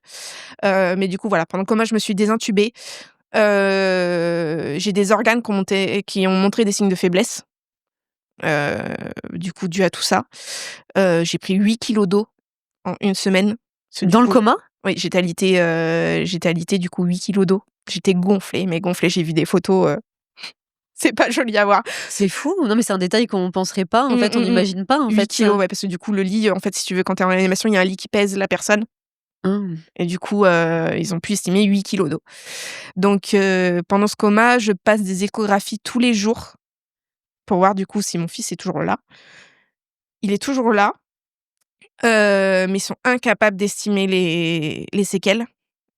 Speaker 2: Mais du coup, voilà, pendant le coma, je me suis désintubée. J'ai des organes qui ont montré des signes de faiblesse, heu, du coup, dû à tout ça. J'ai pris 8 kilogrammes d'eau en une semaine. Parce que du
Speaker 1: Dans le
Speaker 2: coup
Speaker 1: coma?
Speaker 2: oui, j'étais alitée du coup 8 kilogrammes d'eau. J'étais gonflée, mais gonflée, j'ai vu des photos, c'est pas joli à voir.
Speaker 1: C'est fou! Non, mais c'est un détail qu'on penserait pas, en
Speaker 2: Mmh,
Speaker 1: fait, on
Speaker 2: mmh mh.
Speaker 1: n'imagine pas, en
Speaker 2: 8
Speaker 1: fait, ça.
Speaker 2: kilogrammes, ouais, parce que du coup, le lit, en fait, si tu veux, quand tu es en réanimation, il y a un lit qui pèse la personne
Speaker 1: Mmh.
Speaker 2: et du coup, ils ont pu estimer 8 kilogrammes d'eau. Donc pendant ce coma, je passe des échographies tous les jours pour voir, du coup, si mon fils est toujours là. Il est toujours là, mais ils sont incapables d'estimer les séquelles.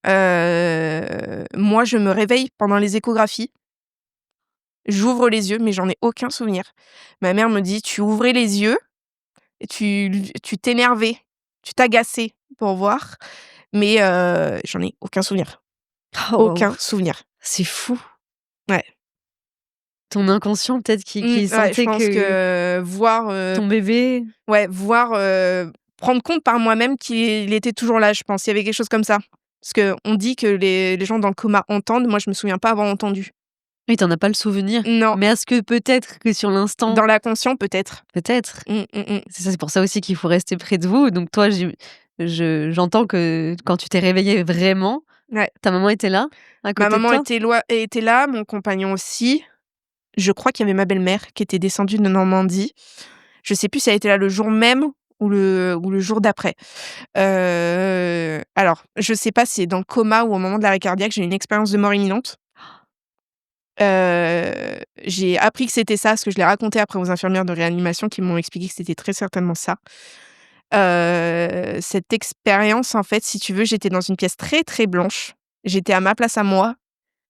Speaker 2: Moi, je me réveille pendant les échographies. J'ouvre les yeux, mais j'en ai aucun souvenir. Ma mère me dit: «Tu ouvrais les yeux et tu t'énervais, tu t'agaçais pour voir». Mais j'en ai aucun souvenir.
Speaker 1: Oh,
Speaker 2: Aucun souvenir.
Speaker 1: c'est fou!
Speaker 2: Ouais.
Speaker 1: Ton inconscient peut-être qui
Speaker 2: Ouais, je
Speaker 1: sentait
Speaker 2: pense
Speaker 1: que
Speaker 2: que voir,
Speaker 1: ton bébé.
Speaker 2: prendre compte par moi-même qu'il était toujours là, je pense. Il y avait quelque chose comme ça. Parce qu'on dit que les gens dans le coma entendent. Moi, je me souviens pas avoir entendu.
Speaker 1: Oui, tu en as pas le souvenir,
Speaker 2: Non,
Speaker 1: mais est-ce que peut-être que sur l'instant
Speaker 2: dans l'inconscient, peut-être.
Speaker 1: peut-être?
Speaker 2: Mmh, mmh mh.
Speaker 1: C'est pour ça aussi qu'il faut rester près de vous, donc toi, j'entends que quand tu t'es réveillée vraiment,
Speaker 2: Ouais.
Speaker 1: ta maman était là, à
Speaker 2: Ma
Speaker 1: côté de
Speaker 2: maman
Speaker 1: toi?
Speaker 2: était là, mon compagnon aussi. Je crois qu'il y avait ma belle-mère qui était descendue de Normandie. Je sais plus si elle était là le jour même ou le jour d'après. Alors, je sais pas si c'est dans le coma ou au moment de l'arrêt cardiaque, j'ai eu une expérience de mort imminente. J'ai appris que c'était ça, parce que je l'ai raconté après aux infirmières de réanimation qui m'ont expliqué que c'était très certainement ça. Cette expérience, en fait, si tu veux, j'étais dans une pièce très, très blanche. J'étais à ma place à moi.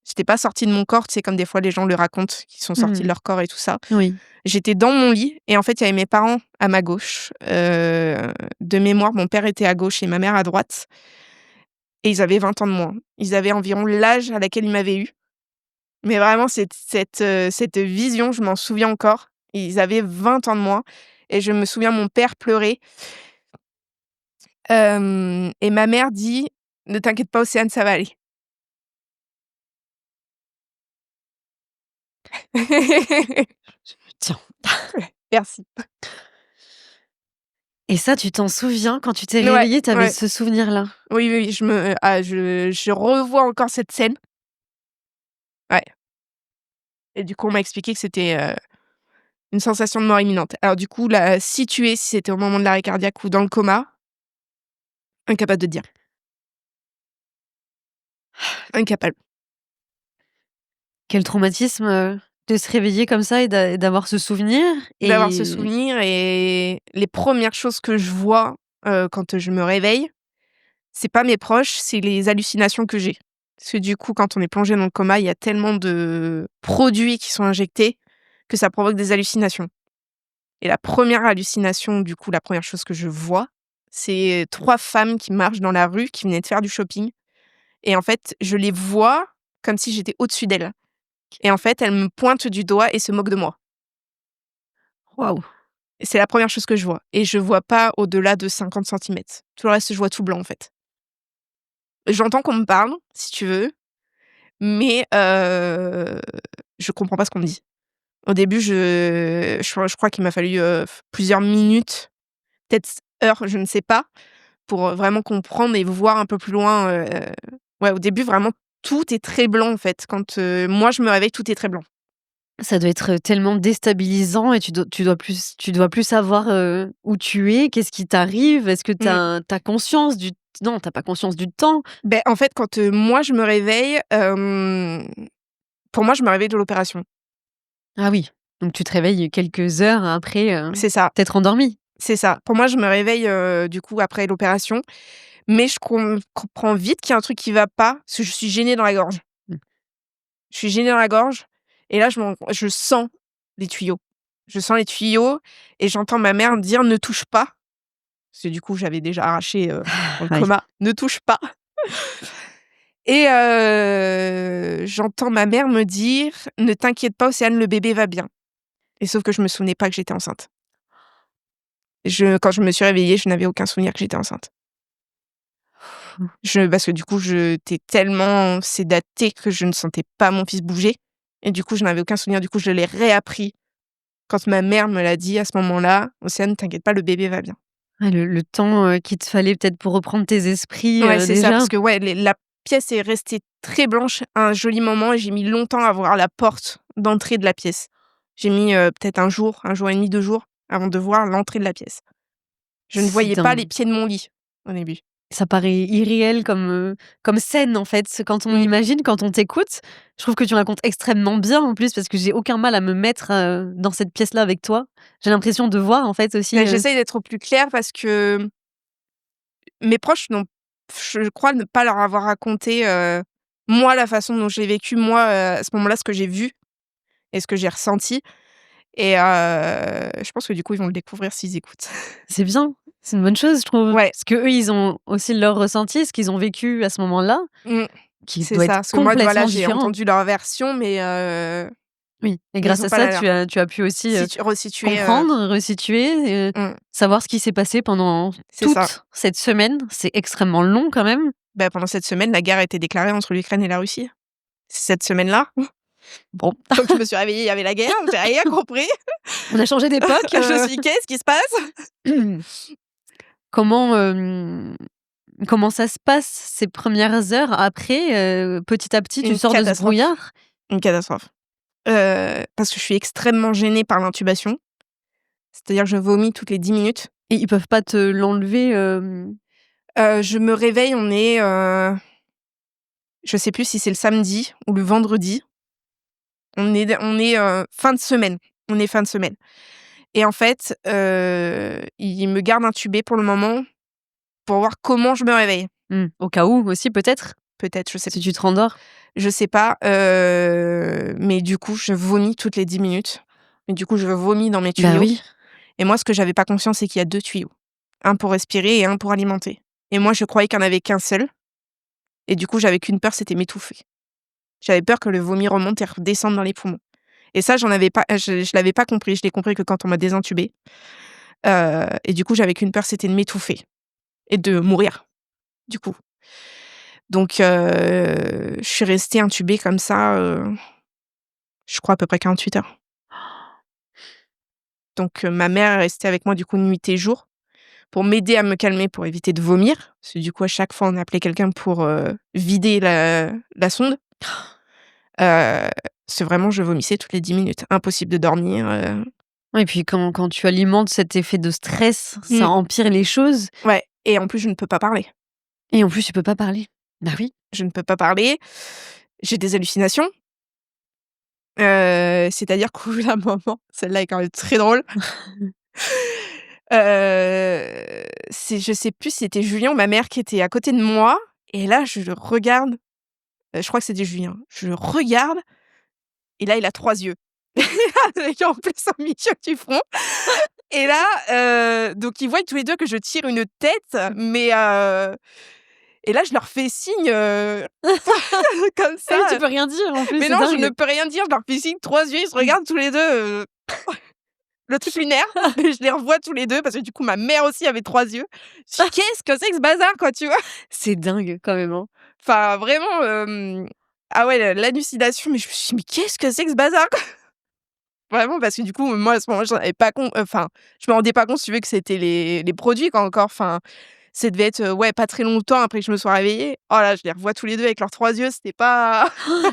Speaker 2: J'étais pas sortie de mon corps, tu sais, comme des fois les gens le racontent, qu'ils sont sortis de
Speaker 1: Mmh.
Speaker 2: leur corps et tout ça.
Speaker 1: Oui.
Speaker 2: J'étais dans mon lit et en fait, il y avait mes parents à ma gauche. De mémoire, mon père était à gauche et ma mère à droite et ils avaient 20 ans de moins. Ils avaient environ l'âge à laquelle ils m'avaient eue. Mais vraiment cette vision, je m'en souviens encore. Ils avaient 20 ans de moins et je me souviens mon père pleurer. Et ma mère dit: «Ne t'inquiète pas Océane, ça va aller».
Speaker 1: Tiens.
Speaker 2: Merci.
Speaker 1: Et ça, tu t'en souviens quand tu t'es
Speaker 2: Ouais,
Speaker 1: réveillée, tu avais
Speaker 2: ouais.
Speaker 1: ce souvenir-là?
Speaker 2: Oui, oui, oui, je revois encore cette scène. Ouais et du coup, on m'a expliqué que c'était, une sensation de mort imminente. Alors du coup, la situer, si c'était au moment de l'arrêt cardiaque ou dans le coma, incapable de te dire. Incapable.
Speaker 1: Quel traumatisme, de se réveiller comme ça et d'avoir ce souvenir
Speaker 2: D'avoir ce
Speaker 1: et
Speaker 2: souvenir et les premières choses que je vois, quand je me réveille, c'est pas mes proches, c'est les hallucinations que j'ai. Parce que du coup, quand on est plongé dans le coma, il y a tellement de produits qui sont injectés que ça provoque des hallucinations. Et la première hallucination, du coup, la première chose que je vois, c'est 3 femmes qui marchent dans la rue, qui venaient de faire du shopping et en fait, je les vois comme si j'étais au-dessus d'elles et en fait, elles me pointent du doigt et se moquent de moi.
Speaker 1: waouh!
Speaker 2: Et c'est la première chose que je vois et je vois pas au-delà de 50 centimètres. Tout le reste, je vois tout blanc, en fait. J'entends qu'on me parle, si tu veux, mais je comprends pas ce qu'on me dit. Au début, je crois qu'il m'a fallu, plusieurs minutes, peut-être heures, je ne sais pas, pour, vraiment comprendre et voir un peu plus loin, ouais, au début, vraiment, tout est très blanc, en fait. Quand, moi, je me réveille, tout est très blanc.
Speaker 1: Ça doit être, tellement déstabilisant et tu dois plus savoir, où tu es, qu'est-ce qui t'arrive? Est-ce que tu
Speaker 2: Mmh.
Speaker 1: as conscience du non, tu as pas conscience du temps?
Speaker 2: Beh, en fait, quand, moi, je me réveille, pour moi, je me réveille de l'opération.
Speaker 1: Ah oui, donc tu te réveilles quelques heures après,
Speaker 2: C'est ça.
Speaker 1: t'être endormie?
Speaker 2: C'est ça. Pour moi, je me réveille, du coup, après l'opération, mais je comprends vite qu'il y a un truc qui va pas, parce que je suis gênée dans la gorge.
Speaker 1: Mmh.
Speaker 2: Je suis gênée dans la gorge et là, je sens les tuyaux. Je sens les tuyaux et j'entends ma mère me dire: «Ne touche pas». Parce que du coup, j'avais déjà arraché, dans le
Speaker 1: Oui.
Speaker 2: coma: «Ne touche pas» et j'entends ma mère me dire: «Ne t'inquiète pas Océane, le bébé va bien» et sauf que je me souvenais pas que j'étais enceinte. Quand je me suis réveillée, je n'avais aucun souvenir que j'étais enceinte. Parce que du coup, j'étais tellement sédatée que je ne sentais pas mon fils bouger et du coup, je n'avais aucun souvenir. Du coup, je l'ai réappris quand ma mère me l'a dit à ce moment-là: «Océane, t'inquiète pas, le bébé va bien».
Speaker 1: Ouais, le temps, qu'il te fallait peut-être pour reprendre tes esprits,
Speaker 2: Ouais, c'est ça,
Speaker 1: déjà?
Speaker 2: parce que ouais, la pièce est restée très blanche un joli moment et j'ai mis longtemps à voir la porte d'entrée de la pièce. J'ai mis, peut-être un jour et demi, 2 jours avant de voir l'entrée de la pièce. Je ne
Speaker 1: C'est
Speaker 2: voyais pas les
Speaker 1: dingue.
Speaker 2: pieds de mon lit au début.
Speaker 1: Ça paraît irréel comme scène, en fait. Quand on
Speaker 2: Mmh.
Speaker 1: imagine, quand on t'écoute, je trouve que tu racontes extrêmement bien, en plus, parce que j'ai aucun mal à me mettre, dans cette pièce-là avec toi. J'ai l'impression de voir, en fait, aussi,
Speaker 2: Mais j'essaye d'être au plus clair parce que mes proches n'ont je crois ne pas leur avoir raconté, moi, la façon dont j'ai vécu, moi, à ce moment-là, ce que j'ai vu et ce que j'ai ressenti et je pense que du coup, ils vont le découvrir s'ils écoutent.
Speaker 1: c'est bien, c'est une bonne chose, je trouve.
Speaker 2: Ouais,
Speaker 1: Parce qu'eux, ils ont aussi leur ressenti, ce qu'ils ont vécu à ce moment-là,
Speaker 2: mmh,
Speaker 1: qui
Speaker 2: c'est
Speaker 1: doit
Speaker 2: ça.
Speaker 1: être
Speaker 2: Parce que moi, voilà,
Speaker 1: complètement
Speaker 2: j'ai
Speaker 1: différent.
Speaker 2: entendu leur version, mais
Speaker 1: Oui, et
Speaker 2: ils
Speaker 1: grâce
Speaker 2: ont
Speaker 1: à
Speaker 2: pas
Speaker 1: ça,
Speaker 2: la
Speaker 1: tu
Speaker 2: leur.
Speaker 1: as tu as pu aussi,
Speaker 2: Resituer,
Speaker 1: comprendre, resituer,
Speaker 2: mmh,
Speaker 1: savoir ce qui s'est passé pendant
Speaker 2: c'est ça.
Speaker 1: toute cette semaine. C'est extrêmement long, quand même.
Speaker 2: Bah, pendant cette semaine, la guerre a été déclarée entre l'Ukraine et la Russie. Cette semaine-là,
Speaker 1: Bon,
Speaker 2: donc je me suis réveillée, il y avait la guerre, j'ai rien compris.
Speaker 1: on a changé d'époque,
Speaker 2: Je me suis dit: «Qu'est-ce qui se passe?»
Speaker 1: Comment, comment ça se passe ces premières heures après, petit à petit, tu
Speaker 2: Une
Speaker 1: sors de ce
Speaker 2: catastrophe,
Speaker 1: brouillard?
Speaker 2: une catastrophe. Parce que je suis extrêmement gênée par l'intubation. C'est-à-dire que je vomis toutes les 10 minutes
Speaker 1: Et ils peuvent pas te l'enlever,
Speaker 2: Je me réveille, on est, je sais plus si c'est le samedi ou le vendredi. On est fin de semaine. On est fin de semaine et en fait, ils me gardent intubée pour le moment, pour voir comment je me réveille.
Speaker 1: Au cas où aussi peut-être?
Speaker 2: Peut-être, je sais
Speaker 1: Si tu te rendors?
Speaker 2: pas, mais du coup, je vomis toutes les 10 minutes. Et du coup, je vomis dans mes
Speaker 1: Bah
Speaker 2: tuyaux
Speaker 1: oui.
Speaker 2: et moi, ce que j'avais pas conscience, c'est qu'il y a 2 tuyaux. Un pour respirer et un pour alimenter et moi, je croyais qu'il y en avait qu'un seul et du coup, j'avais qu'une peur, c'était m'étouffer. J'avais peur que le vomi remonte et redescende dans les poumons et ça, j'en avais pas je l'avais pas compris. Je l'ai compris que quand on m'a désintubée, et du coup, j'avais qu'une peur, c'était de m'étouffer et de mourir, du coup. Donc je suis restée intubée comme ça, je crois à peu près 48 heures. Donc ma mère est restée avec moi du coup nuit et jour pour m'aider à me calmer, pour éviter de vomir. Parce que du coup, à chaque fois, on appelait quelqu'un pour, vider la sonde. Parce que vraiment, je vomissais toutes les 10 minutes. Impossible de dormir,
Speaker 1: Ouais et puis quand tu alimentes cet effet de stress, ça
Speaker 2: Mmh.
Speaker 1: empire les choses
Speaker 2: Ouais et en plus, je ne peux pas parler.
Speaker 1: et en plus tu peux pas parler. Bah oui.
Speaker 2: Je ne peux pas parler. J'ai des hallucinations. C'est-à-dire qu'au bout d'un moment, celle-là est quand même très drôle. C'est je sais plus si c'était Julien ou ma mère qui était à côté de moi et là, je le regarde, je crois que c'était Julien. Je le regarde et là, il a 3 yeux. Avec en plus un milieu du front et là, donc ils voient tous les 2 que je tire une tête, mais et là, je leur fais signe, comme
Speaker 1: Ah
Speaker 2: ça,
Speaker 1: oui, tu peux rien dire en plus,
Speaker 2: mais
Speaker 1: c'est
Speaker 2: non, je ne
Speaker 1: dingue.
Speaker 2: peux rien dire, je leur fais signe, 3 yeux, ils se regardent tous les 2, le truc lunaire, je les revois tous les 2 parce que du coup, ma mère aussi avait 3 yeux. Je dis: «Qu'est-ce que c'est que ce bazar?» quoi, tu vois?
Speaker 1: C'est dingue quand même, hein.
Speaker 2: Enfin vraiment, ah ouais, l'hallucination, mais je me suis dit: «Mais qu'est-ce que c'est que ce bazar?» quoi. Vraiment parce que du coup, moi à ce moment-là, j'en avais pas enfin, je me rendais pas compte si tu veux que c'était les produits quoi encore, enfin, ça devait être, ouais, pas très longtemps après que je me sois réveillée. Oh là, je les revois tous les 2 avec leurs 3 yeux, c'était pas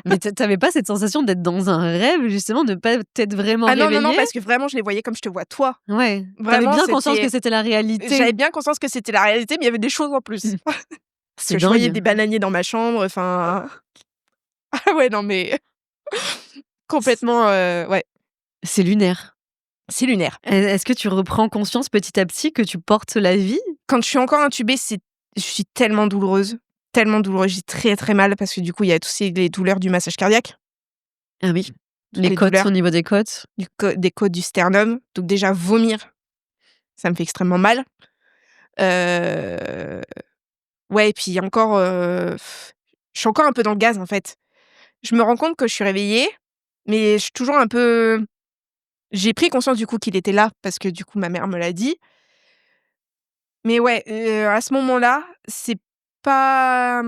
Speaker 1: Mais tu avais pas cette sensation d'être dans un rêve justement, de pas t'être vraiment
Speaker 2: ah non, non, non,
Speaker 1: réveillée?
Speaker 2: parce que vraiment je les voyais comme je te vois toi.
Speaker 1: Ouais, tu avais
Speaker 2: Vraiment,
Speaker 1: bien conscience que
Speaker 2: c'était
Speaker 1: c'était la
Speaker 2: j'avais
Speaker 1: réalité.
Speaker 2: bien conscience que c'était la réalité, mais il y avait des choses en plus. Parce
Speaker 1: C'est
Speaker 2: que je voyais
Speaker 1: dingue.
Speaker 2: des bananiers dans ma chambre, enfin ah ouais, non mais complètement, ouais,
Speaker 1: C'est lunaire.
Speaker 2: c'est lunaire.
Speaker 1: Est-ce que tu reprends conscience petit à petit que tu portes la vie?
Speaker 2: Quand je suis encore intubée, je suis tellement douloureuse, j'ai très, très mal parce que du coup, il y a tous ces les douleurs du massage cardiaque,
Speaker 1: Ah oui,
Speaker 2: toutes
Speaker 1: les
Speaker 2: les
Speaker 1: côtes, au
Speaker 2: douleurs
Speaker 1: niveau des côtes?
Speaker 2: des côtes du sternum. Donc déjà vomir, ça me fait extrêmement mal. Heu, ouais et puis encore, je suis encore un peu dans le gaz, en fait. Je me rends compte que je suis réveillée, mais je suis toujours un peu j'ai pris conscience du coup qu'il était là parce que du coup ma mère me l'a dit. Mais ouais, à ce moment-là, c'est pas,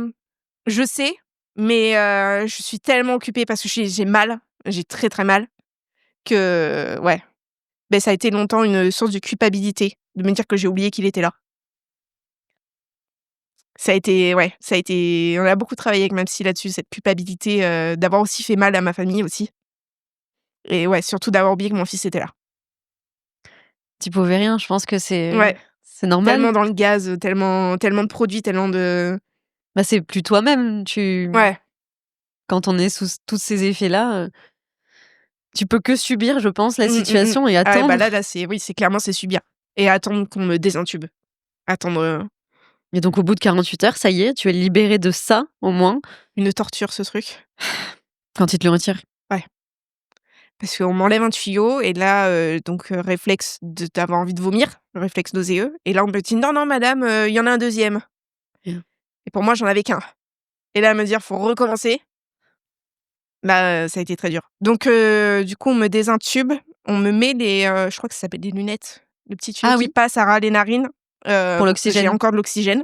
Speaker 2: je sais, mais je suis tellement occupée parce que j'ai mal, j'ai très, très mal que ouais, beh, ça a été longtemps une source de culpabilité de me dire que j'ai oublié qu'il était là. Ça a été ouais, ça a été on a beaucoup travaillé avec ma psy là-dessus, cette culpabilité, d'avoir aussi fait mal à ma famille aussi et ouais, surtout d'avoir oublié que mon fils était là.
Speaker 1: Tu pouvais rien, je pense que
Speaker 2: Ouais,
Speaker 1: c'est normal.
Speaker 2: tellement dans le gaz, tellement de produits, tellement de
Speaker 1: Bah, c'est plus toi-même,
Speaker 2: ouais.
Speaker 1: quand on est sous tous ces effets-là, tu peux que subir, je pense, la
Speaker 2: Mmh, mmh mh.
Speaker 1: situation et
Speaker 2: Ah ouais, bah,
Speaker 1: attendre.
Speaker 2: là, c'est oui, c'est clairement, c'est subir et attendre qu'on me désintube. Attendre,
Speaker 1: Et donc au bout de 48 heures, ça y est, tu es libérée de ça, au moins,
Speaker 2: une torture ce truc.
Speaker 1: quand ils te le retirent.
Speaker 2: Ouais, parce qu'on m'enlève un tuyau et là, donc réflexe d'avoir envie de vomir, le réflexe nauséeux et là, on me dit: «Non, non madame, il y en a un deuxième»
Speaker 1: Bien.
Speaker 2: et pour moi, j'en avais qu'un et là, me dire: «Faut recommencer», bah, ça a été très dur. Donc du coup, on me désintube, on me met les, je crois que ça s'appelle des lunettes, le petit tuyau
Speaker 1: Ah
Speaker 2: qui
Speaker 1: oui,
Speaker 2: passe à ras les narines,
Speaker 1: pour
Speaker 2: pour que j'ai
Speaker 1: l'oxygène.
Speaker 2: encore de l'oxygène.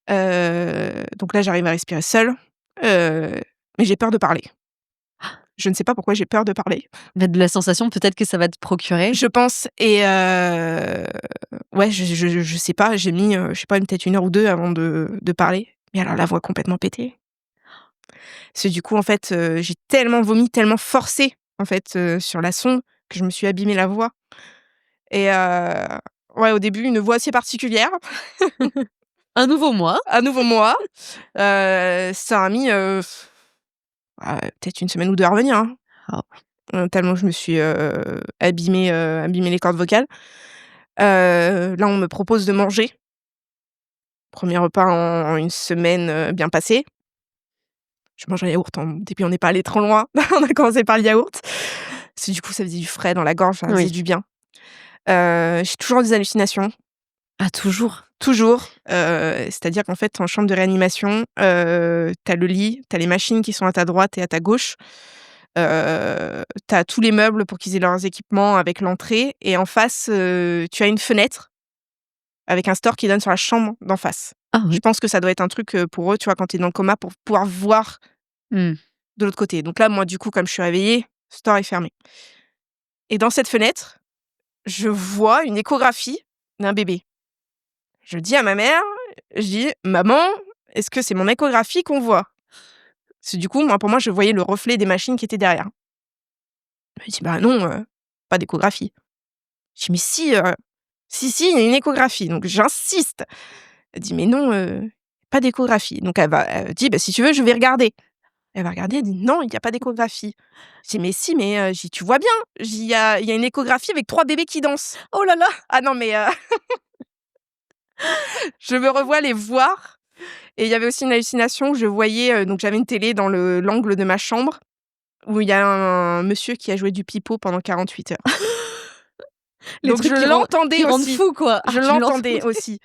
Speaker 1: Mmh.
Speaker 2: Donc là, j'arrive à respirer seule, mais j'ai peur de parler. Je ne sais pas pourquoi j'ai peur de parler.
Speaker 1: Bah, de la sensation peut-être que ça va te procurer.
Speaker 2: Je pense et ouais, je sais pas, j'ai mis, je sais pas, peut-être 1 heure ou 2 avant de parler. Mais alors la voix complètement pétée. Parce que du coup, en fait, j'ai tellement vomi, tellement forcé, en fait, sur la sonde que je me suis abîmée la voix et Ouais, au début, une voix assez particulière.
Speaker 1: Un nouveau moi.
Speaker 2: À nouveau moi. Ça a mis, peut-être 1 semaine ou 2 à revenir, hein. Tellement je me suis, abîmé les cordes vocales. Là, on me propose de manger. 1er repas en 1 semaine, bien passé. Je mange un yaourt. Au début, on n'est pas allé trop loin. On a commencé par le yaourt. Parce que du coup, ça faisait du frais dans la gorge, ça faisait du bien. J'ai toujours des hallucinations.
Speaker 1: Ah, toujours?
Speaker 2: Toujours. C'est-à-dire qu'en fait, en chambre de réanimation, tu as le lit, tu as les machines qui sont à ta droite et à ta gauche. Tu as tous les meubles pour qu'ils aient leurs équipements avec l'entrée et en face, tu as une fenêtre avec un store qui donne sur la chambre d'en face.
Speaker 1: Ah
Speaker 2: Je
Speaker 1: oui.
Speaker 2: pense que ça doit être un truc, pour eux, tu vois, quand tu es dans le coma, pour pouvoir voir
Speaker 1: Mmh.
Speaker 2: de l'autre côté. Donc là, moi, du coup, comme je suis réveillée, le store est fermé. Et dans cette fenêtre, je vois une échographie d'un bébé. Je dis à ma mère, je dis: «Maman, est-ce que c'est mon échographie qu'on voit?» Parce que du coup, moi, pour moi, je voyais le reflet des machines qui étaient derrière. Elle me dit: «Bah non, pas d'échographie». Je dis: «Mais si, si, il y a une échographie». Donc j'insiste. Elle dit: «Mais non, pas d'échographie». Donc elle dit: «Bah si tu veux, je vais regarder». Elle va regarder, elle dit: «Non, il y a pas d'échographie». Je dis: «Mais si, mais», je dis: «Tu vois bien?» Je dis: Il y a une échographie avec 3 bébés qui dansent».
Speaker 1: Oh là là!
Speaker 2: Ah non, mais je me revois les voir et il y avait aussi une hallucination où je voyais, donc j'avais une télé dans l'angle de ma chambre où il y a un monsieur qui a joué du pipeau pendant 48 heures.
Speaker 1: Les
Speaker 2: Donc
Speaker 1: trucs
Speaker 2: je
Speaker 1: qui
Speaker 2: l'entendais
Speaker 1: rendent
Speaker 2: aussi.
Speaker 1: fou, quoi.
Speaker 2: Je
Speaker 1: Ah, tu
Speaker 2: l'entendais
Speaker 1: l'entendais?
Speaker 2: aussi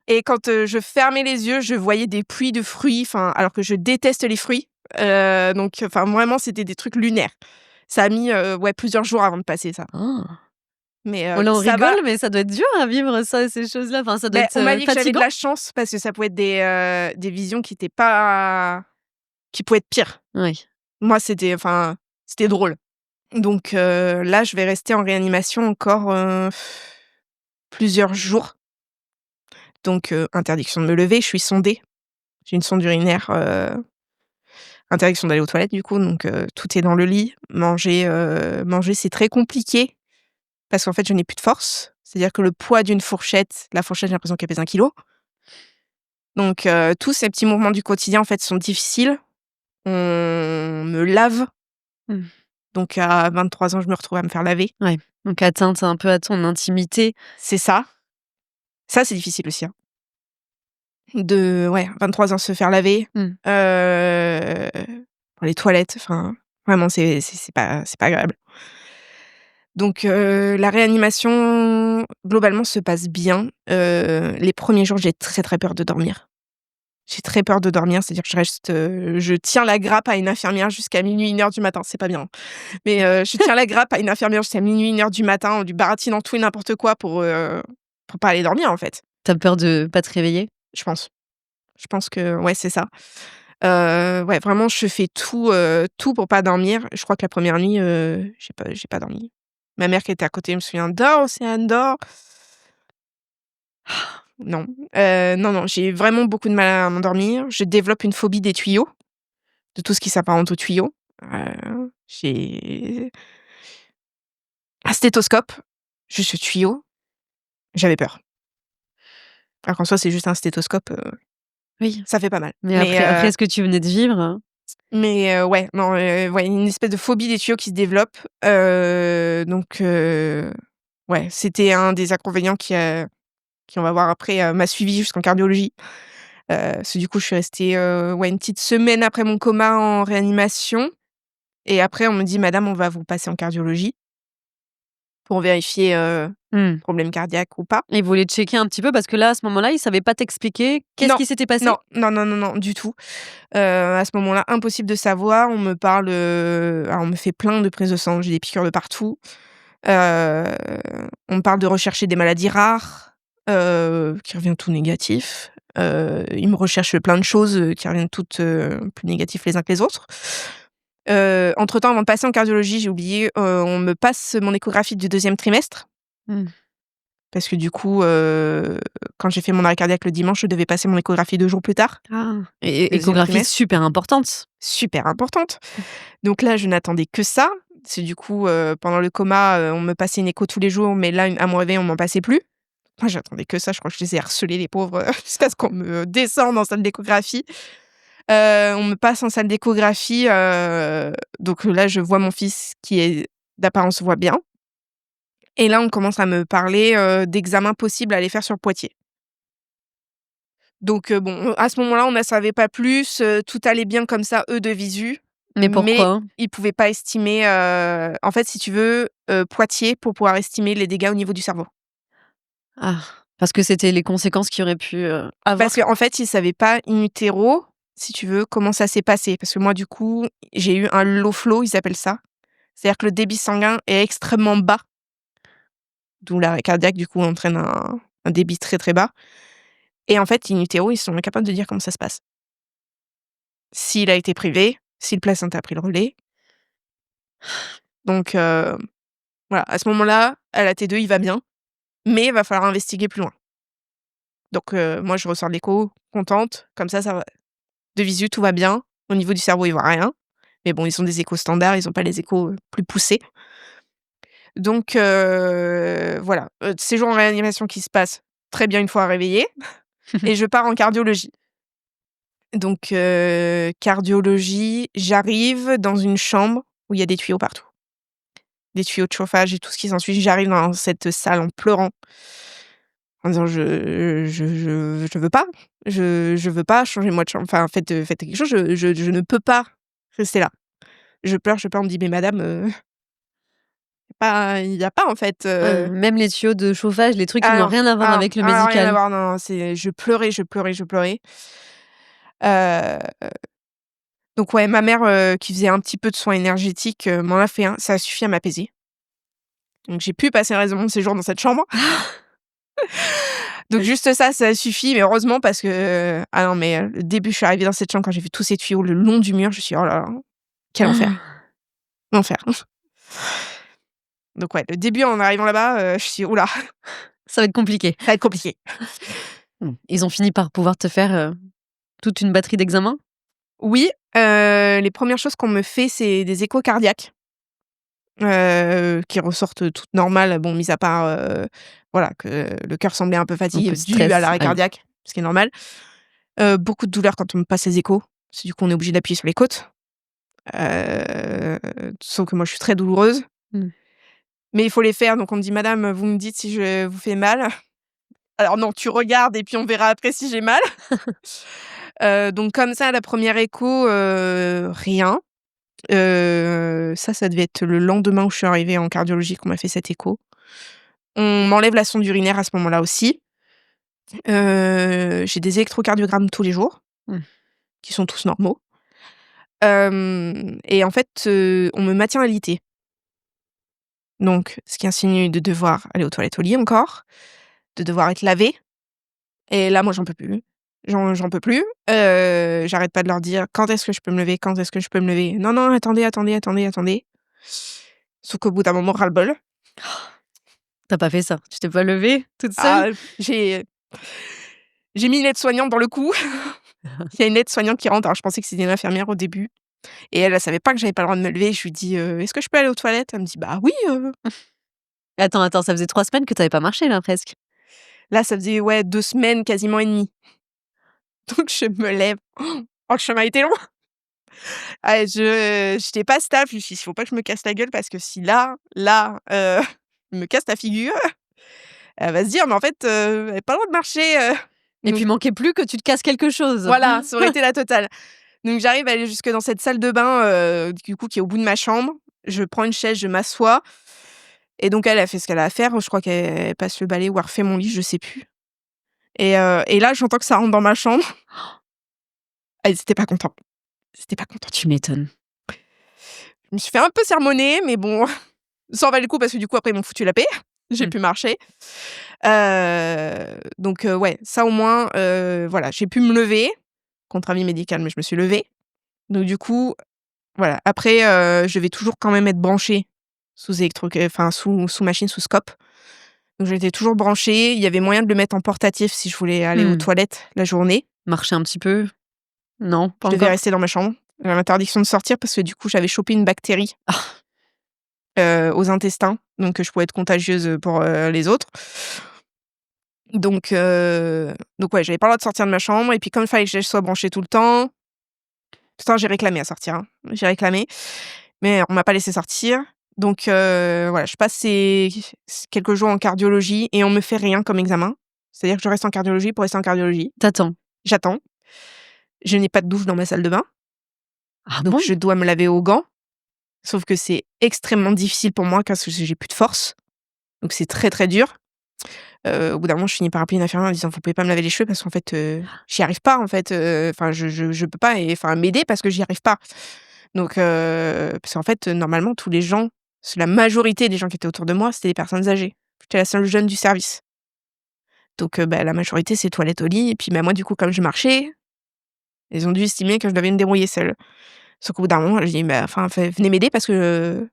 Speaker 2: et quand, je fermais les yeux, je voyais des pluies de fruits, enfin, alors que je déteste les fruits, donc enfin, vraiment, c'était des trucs lunaires. Ça a mis, ouais, plusieurs jours avant de passer ça.
Speaker 1: Ah!
Speaker 2: Mais
Speaker 1: Oh là, on
Speaker 2: ça
Speaker 1: rigole,
Speaker 2: va.
Speaker 1: mais ça doit être dur à vivre ça, ces choses-là. Enfin, ça doit
Speaker 2: Beh,
Speaker 1: être,
Speaker 2: on m'a dit que j'avais de
Speaker 1: fatigant?
Speaker 2: la chance parce que ça pouvait être des visions qui étaient pas qui pouvaient être pires.
Speaker 1: Oui.
Speaker 2: Moi, c'était drôle. Donc là, je vais rester en réanimation encore, plusieurs jours. Donc interdiction de me lever, je suis sondée. J'ai une sonde urinaire, interdiction d'aller aux toilettes du coup, donc tout est dans le lit. Manger, c'est très compliqué parce qu'en fait, je n'ai plus de force. C'est-à-dire que le poids d'une fourchette, la fourchette, j'ai l'impression qu'elle pèse 1 kilogramme. Donc tous ces petits mouvements du quotidien, en fait, sont difficiles. On me lave.
Speaker 1: Mmh.
Speaker 2: Donc à 23 ans, je me retrouve à me faire laver.
Speaker 1: Ouais, donc atteinte un peu à ton intimité.
Speaker 2: C'est ça. Ça, c'est difficile aussi, hein. Ouais, 23 ans, se faire laver,
Speaker 1: Mmh.
Speaker 2: pour les toilettes, enfin, vraiment, c'est pas agréable. Donc la réanimation, globalement, se passe bien. Les premiers jours, j'ai très, très peur de dormir. J'ai très peur de dormir, c'est-à-dire que je tiens la grappe à une infirmière jusqu'à 00:00, 1:00 du matin. C'est pas bien, hein. Mais je tiens la grappe à une infirmière jusqu'à 00:00, 1:00 du matin, en lui baratinant tout et n'importe quoi pour pas aller dormir, en fait.
Speaker 1: Tu as peur de pas te réveiller?
Speaker 2: Je pense. Je pense que ouais, c'est ça. Ouais, vraiment, je fais tout pour pas dormir. Je crois que la première nuit, j'ai pas dormi. Ma mère qui était à côté, je me souviens: «Dors Océane, dors!» Non, non, non, j'ai vraiment beaucoup de mal à m'endormir. Je développe une phobie des tuyaux, de tout ce qui s'apparente aux tuyaux. J'ai un stéthoscope, juste le tuyau, j'avais peur. Alors qu'en soi, c'est juste un stéthoscope,
Speaker 1: Oui,
Speaker 2: ça fait pas mal.
Speaker 1: mais après ce que tu venais de vivre,
Speaker 2: Ouais, non, ouais, une espèce de phobie des tuyaux qui se développe, donc ouais, c'était un des inconvénients qui, on va voir après, m'a suivi jusqu'en cardiologie. Parce que du coup, je suis restée, ouais, une petite semaine après mon coma en réanimation et après on me dit: «Madame, on va vous passer en cardiologie pour vérifier,
Speaker 1: mmh,
Speaker 2: problème cardiaque ou pas».
Speaker 1: ils voulaient checker un petit peu parce que là, à ce moment-là, ils savaient pas t'expliquer qu'est-ce
Speaker 2: Non,
Speaker 1: qui s'était passé?
Speaker 2: non, non, non, non, non, du tout. À ce moment-là, impossible de savoir. On me parle, alors on me fait plein de prises de sang, j'ai des piqûres de partout. Heu, on me parle de rechercher des maladies rares, qui revient tout négatif. Ils me recherchent plein de choses, qui reviennent toutes, plus négatives les uns que les autres. Entre-temps, avant de passer en cardiologie, j'ai oublié, on me passe mon échographie du 2e trimestre
Speaker 1: Mmh.
Speaker 2: parce que du coup, quand j'ai fait mon arrêt cardiaque le dimanche, je devais passer mon échographie 2 jours plus tard,
Speaker 1: Ah, et
Speaker 2: 2e
Speaker 1: échographie
Speaker 2: trimestre.
Speaker 1: super importante.
Speaker 2: Super importante. Donc là, je n'attendais que ça. C'est du coup, pendant le coma, on me passait une écho tous les jours, mais là, à mon réveil, on m'en passait plus. Moi, j'attendais que ça. Je crois que je les ai harcelés, les pauvres, jusqu'à ce qu'on me descende en salle d'échographie. On me passe en salle d'échographie, donc là, je vois mon fils qui est d'apparence voit bien et là, on commence à me parler, d'examens possibles à aller faire sur Poitiers. Donc bon, à ce moment-là, on n'en savait pas plus, tout allait bien comme ça, eux, de visu,
Speaker 1: Mais
Speaker 2: mais
Speaker 1: pourquoi?
Speaker 2: ils pouvaient pas estimer, en fait, si tu veux, Poitiers pour pouvoir estimer les dégâts au niveau du cerveau.
Speaker 1: Ah, parce que c'était les conséquences qu'il aurait pu, avoir?
Speaker 2: Parce qu'en fait, ils savaient pas in utero, si tu veux, comment ça s'est passé. Parce que moi, du coup, j'ai eu un low flow, ils appellent ça. C'est-à-dire que le débit sanguin est extrêmement bas, d'où l'arrêt cardiaque, du coup, entraîne un débit très, très bas et en fait, in utero, ils sont incapables de dire comment ça se passe. S'il a été privé, si le placenta a pris le relais. Donc voilà, à ce moment-là, à la T2, il va bien, mais il va falloir investiguer plus loin. Donc moi, je ressors de l'écho contente, comme ça va. De visu, tout va bien. Au niveau du cerveau, ils voient rien. Mais bon, ils ont des échos standards, ils ont pas les échos, plus poussés. Donc voilà, séjour en réanimation qui se passe très bien une fois réveillée et je pars en cardiologie. Donc cardiologie, j'arrive dans une chambre où il y a des tuyaux partout. Des tuyaux de chauffage et tout ce qui s'ensuit. J'arrive dans cette salle en pleurant, en disant: «Je veux pas, je veux pas, changez-moi de chambre, enfin faites quelque chose, je ne peux pas rester là». Je pleure, on me dit: «Mais madame, pas il y a pas en fait,
Speaker 1: Même les tuyaux de chauffage, les trucs qui
Speaker 2: ah
Speaker 1: n'ont
Speaker 2: non,
Speaker 1: rien à voir avec le
Speaker 2: rien à
Speaker 1: médical.
Speaker 2: voir, non, non, c'est je pleurais, je pleurais, je pleurais. Heu, donc ouais, ma mère, qui faisait un petit peu de soins énergétiques, m'en a fait un, ça a suffi à m'apaiser. Donc j'ai pu passer le reste de mon séjour dans cette chambre. Donc juste ça, ça a suffi, mais heureusement parce que, ah non, mais le début, je suis arrivée dans cette chambre quand j'ai vu tous ces tuyaux le long du mur, je me suis dit: «Oh là là, quel enfer, l'enfer». Donc ouais, le début en arrivant là-bas, je me suis dit: «Ouh là,
Speaker 1: Ça va être compliqué.
Speaker 2: ça va être compliqué».
Speaker 1: Ils ont fini par pouvoir te faire, toute une batterie d'examens?
Speaker 2: Oui, les premières choses qu'on me fait, c'est des échos cardiaques, qui ressortent toutes normales, bon, mis à part, voilà, que le cœur semblait un peu
Speaker 1: Un peu
Speaker 2: fatigué
Speaker 1: de
Speaker 2: dû à
Speaker 1: stress,
Speaker 2: l'arrêt
Speaker 1: ah oui.
Speaker 2: cardiaque, ce qui est normal. Beaucoup de douleur quand on me passe les échos, parce que du coup, on est obligé d'appuyer sur les côtes. Heu, Sauf que moi, je suis très douloureuse,
Speaker 1: Mmh.
Speaker 2: mais il faut les faire, donc on me dit: «Madame, vous me dites si je vous fais mal». Alors non, tu regardes et puis on verra après si j'ai mal. Donc comme ça, la première écho, rien. Ça devait être le lendemain où je suis arrivée en cardiologie qu'on m'a fait cet écho. On m'enlève la sonde urinaire à ce moment-là aussi. J'ai des électrocardiogrammes tous les jours,
Speaker 1: Mmh.
Speaker 2: qui sont tous normaux. Et en fait, on me maintient alitée. Donc ce qui insinue de devoir aller aux toilettes au lit encore, de devoir être lavée et là, moi, j'en peux plus. J'en peux plus. J'arrête pas de leur dire: «Quand est-ce que je peux me lever? Quand est-ce que je peux me lever?» «Non, non, attendez, attendez, attendez, attendez». Sauf qu'au bout d'un moment, ras-le-bol.
Speaker 1: Tu pas fait ça? Tu t'es pas levée toute seule?
Speaker 2: Ah, j'ai mis une aide-soignante dans le coup. Il y a une aide-soignante qui rentre, alors je pensais que c'était une infirmière au début et elle savait pas que j'avais pas le droit de me lever. Je lui dis: «Est-ce que je peux aller aux toilettes?» Elle me dit: «Bah oui,
Speaker 1: Attends, ça faisait 3 semaines que tu avais pas marché là, presque?
Speaker 2: Là, ça faisait, ouais, 2 semaines, quasiment et demie. Donc je me lève. Oh, le chemin était long. Ah, j'étais pas stable. Je me suis dit: «Il faut pas que je me casse la gueule parce que si là, je me casse la figure, elle va se dire: "Mais en fait, elle a pas le droit de marcher,
Speaker 1: Et
Speaker 2: donc
Speaker 1: puis, il manquait plus que tu te casses quelque chose.
Speaker 2: voilà, ça aurait été la totale. Donc j'arrive à aller jusque dans cette salle de bain, du coup, qui est au bout de ma chambre. Je prends une chaise, je m'assois et donc elle a fait ce qu'elle a à faire. Je crois qu'elle passe le balai ou elle refait mon lit, je sais plus et là, j'entends que ça rentre dans ma chambre. Ah, ils étaient pas contents. Ils étaient pas contents.
Speaker 1: Tu m'étonnes.
Speaker 2: Je me suis fait un peu sermonner, mais bon, ça en valait le coup parce que du coup, après, ils m'ont foutu la paix. J'ai
Speaker 1: Mmh.
Speaker 2: pu marcher. Donc ouais, ça au moins, voilà, j'ai pu me lever, contre avis médical, mais je me suis levée. Donc du coup, voilà. Après, je devais toujours quand même être branchée sous machine, sous scope. Donc j'étais toujours branchée. Il y avait moyen de le mettre en portatif si je voulais aller aux
Speaker 1: Mmh.
Speaker 2: toilettes la journée.
Speaker 1: Marcher un petit peu? Non, pas
Speaker 2: Je devais
Speaker 1: encore?
Speaker 2: rester dans ma chambre. J'avais l'interdiction de sortir parce que du coup, j'avais chopé une bactérie,
Speaker 1: Ah!
Speaker 2: aux intestins, donc je pouvais être contagieuse, pour, les autres. Donc ouais, j'avais pas le droit de sortir de ma chambre et puis comme il fallait que je sois branchée tout le temps, pourtant j'ai réclamé à sortir, hein. J'ai réclamé, mais on m'a pas laissé sortir. Donc voilà, je passe quelques jours en cardiologie et on me fait rien comme examen. C'est-à-dire que je reste en cardiologie pour rester en cardiologie.
Speaker 1: T'attends.
Speaker 2: J'attends. Je n'ai pas de douche dans ma salle de bain,
Speaker 1: Ah
Speaker 2: donc
Speaker 1: bon?
Speaker 2: je dois me laver aux gants. Sauf que c'est extrêmement difficile pour moi parce que j'ai plus de force, donc c'est très, très dur. Au bout d'un moment, je finis par appeler une infirmière en disant: «Vous pouvez pas me laver les cheveux parce qu'en fait, j'y arrive pas en fait, enfin je peux pas et enfin m'aider parce que j'y arrive pas». Donc parce qu'en fait, normalement tous les gens, la majorité des gens qui étaient autour de moi, c'était des personnes âgées. J'étais la seule jeune du service. Donc bah, la majorité, c'est toilette au lit et puis bah, moi du coup comme je marchais, ils ont dû estimer que je devais me débrouiller seule. Sauf qu'au bout d'un moment, j'ai dit: «Bah, enfin venez m'aider parce que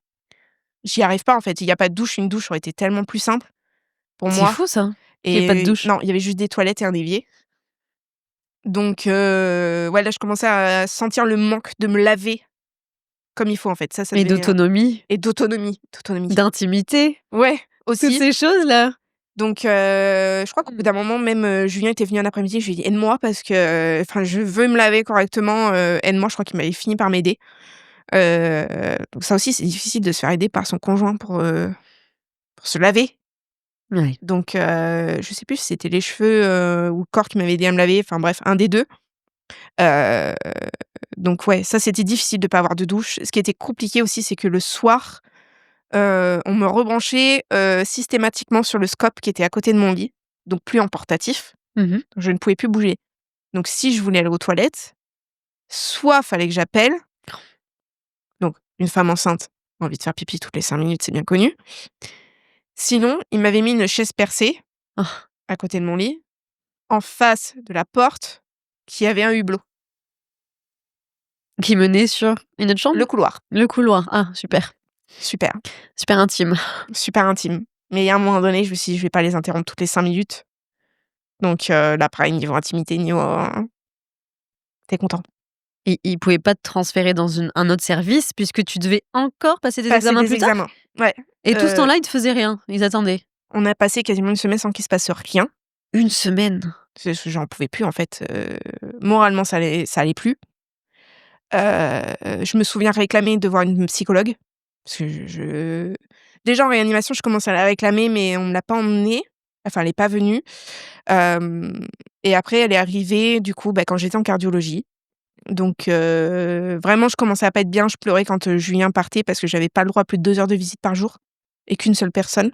Speaker 2: j'y arrive pas en fait». Il y a pas de douche, une douche aurait été tellement plus simple pour
Speaker 1: C'est
Speaker 2: moi
Speaker 1: fou ça, qu'il y ait pas de
Speaker 2: et
Speaker 1: douche.
Speaker 2: non, il y avait juste des toilettes et un évier. Donc ouais, là, je commençais à sentir le manque de me laver comme il faut, en fait. Ça
Speaker 1: Et
Speaker 2: devenait
Speaker 1: d'autonomie,
Speaker 2: et d'autonomie.
Speaker 1: d'intimité,
Speaker 2: Ouais,
Speaker 1: toutes
Speaker 2: aussi.
Speaker 1: ces choses-là.
Speaker 2: Donc je crois qu'au bout d'un moment, même, Julien était venu un après-midi, je lui ai dit: «Aide-moi parce que, enfin, je veux me laver correctement, aide-moi». Je crois qu'il m'avait fini par m'aider. Donc ça aussi, c'est difficile de se faire aider par son conjoint pour se laver.
Speaker 1: Ouais.
Speaker 2: Donc je sais plus si c'était les cheveux, ou le corps qui m'avait aidé à me laver, enfin bref, un des 2. Heu, donc ouais, ça, c'était difficile de pas avoir de douche. Ce qui était compliqué aussi, c'est que le soir, on me rebranchait, systématiquement sur le scope qui était à côté de mon lit, donc plus en portatif.
Speaker 1: Mmh.
Speaker 2: Je ne pouvais plus bouger. Donc si je voulais aller aux toilettes, soit fallait que j'appelle, donc une femme enceinte a envie de faire pipi toutes les 5 minutes, c'est bien connu. Sinon, il m'avait mis une chaise percée
Speaker 1: Ah,
Speaker 2: à côté de mon lit, en face de la porte qui avait un hublot.
Speaker 1: qui menait sur une autre chambre?
Speaker 2: Le couloir.
Speaker 1: Le couloir. Ah super,
Speaker 2: Super,
Speaker 1: super intime.
Speaker 2: super intime. Mais à un moment donné, je me suis dit: «Je vais pas les interrompre toutes les 5 minutes». Donc là, pareil, niveau intimité, niveau tu content.
Speaker 1: Et ils pouvaient pas te transférer dans un autre service puisque tu devais encore passer des
Speaker 2: Passer
Speaker 1: examens
Speaker 2: des
Speaker 1: plus tard?
Speaker 2: examens. Ouais,
Speaker 1: Et tout ce
Speaker 2: heu,
Speaker 1: temps-là, ils te faisaient rien? Ils attendaient?
Speaker 2: on a passé quasiment une semaine sans qu'il se passe rien.
Speaker 1: Une semaine?
Speaker 2: Parce que j'en pouvais plus en fait, moralement ça allait plus. Je me souviens réclamer de voir une psychologue parce que déjà en réanimation, je commençais à la réclamer mais on me l'a pas emmenée, enfin elle est pas venue. Hem et après elle est arrivée du coup, bah, quand j'étais en cardiologie. Donc vraiment je commençais à pas être bien, je pleurais quand, Julien partait parce que j'avais pas le droit à plus de 2 heures de visite par jour et qu'une seule personne.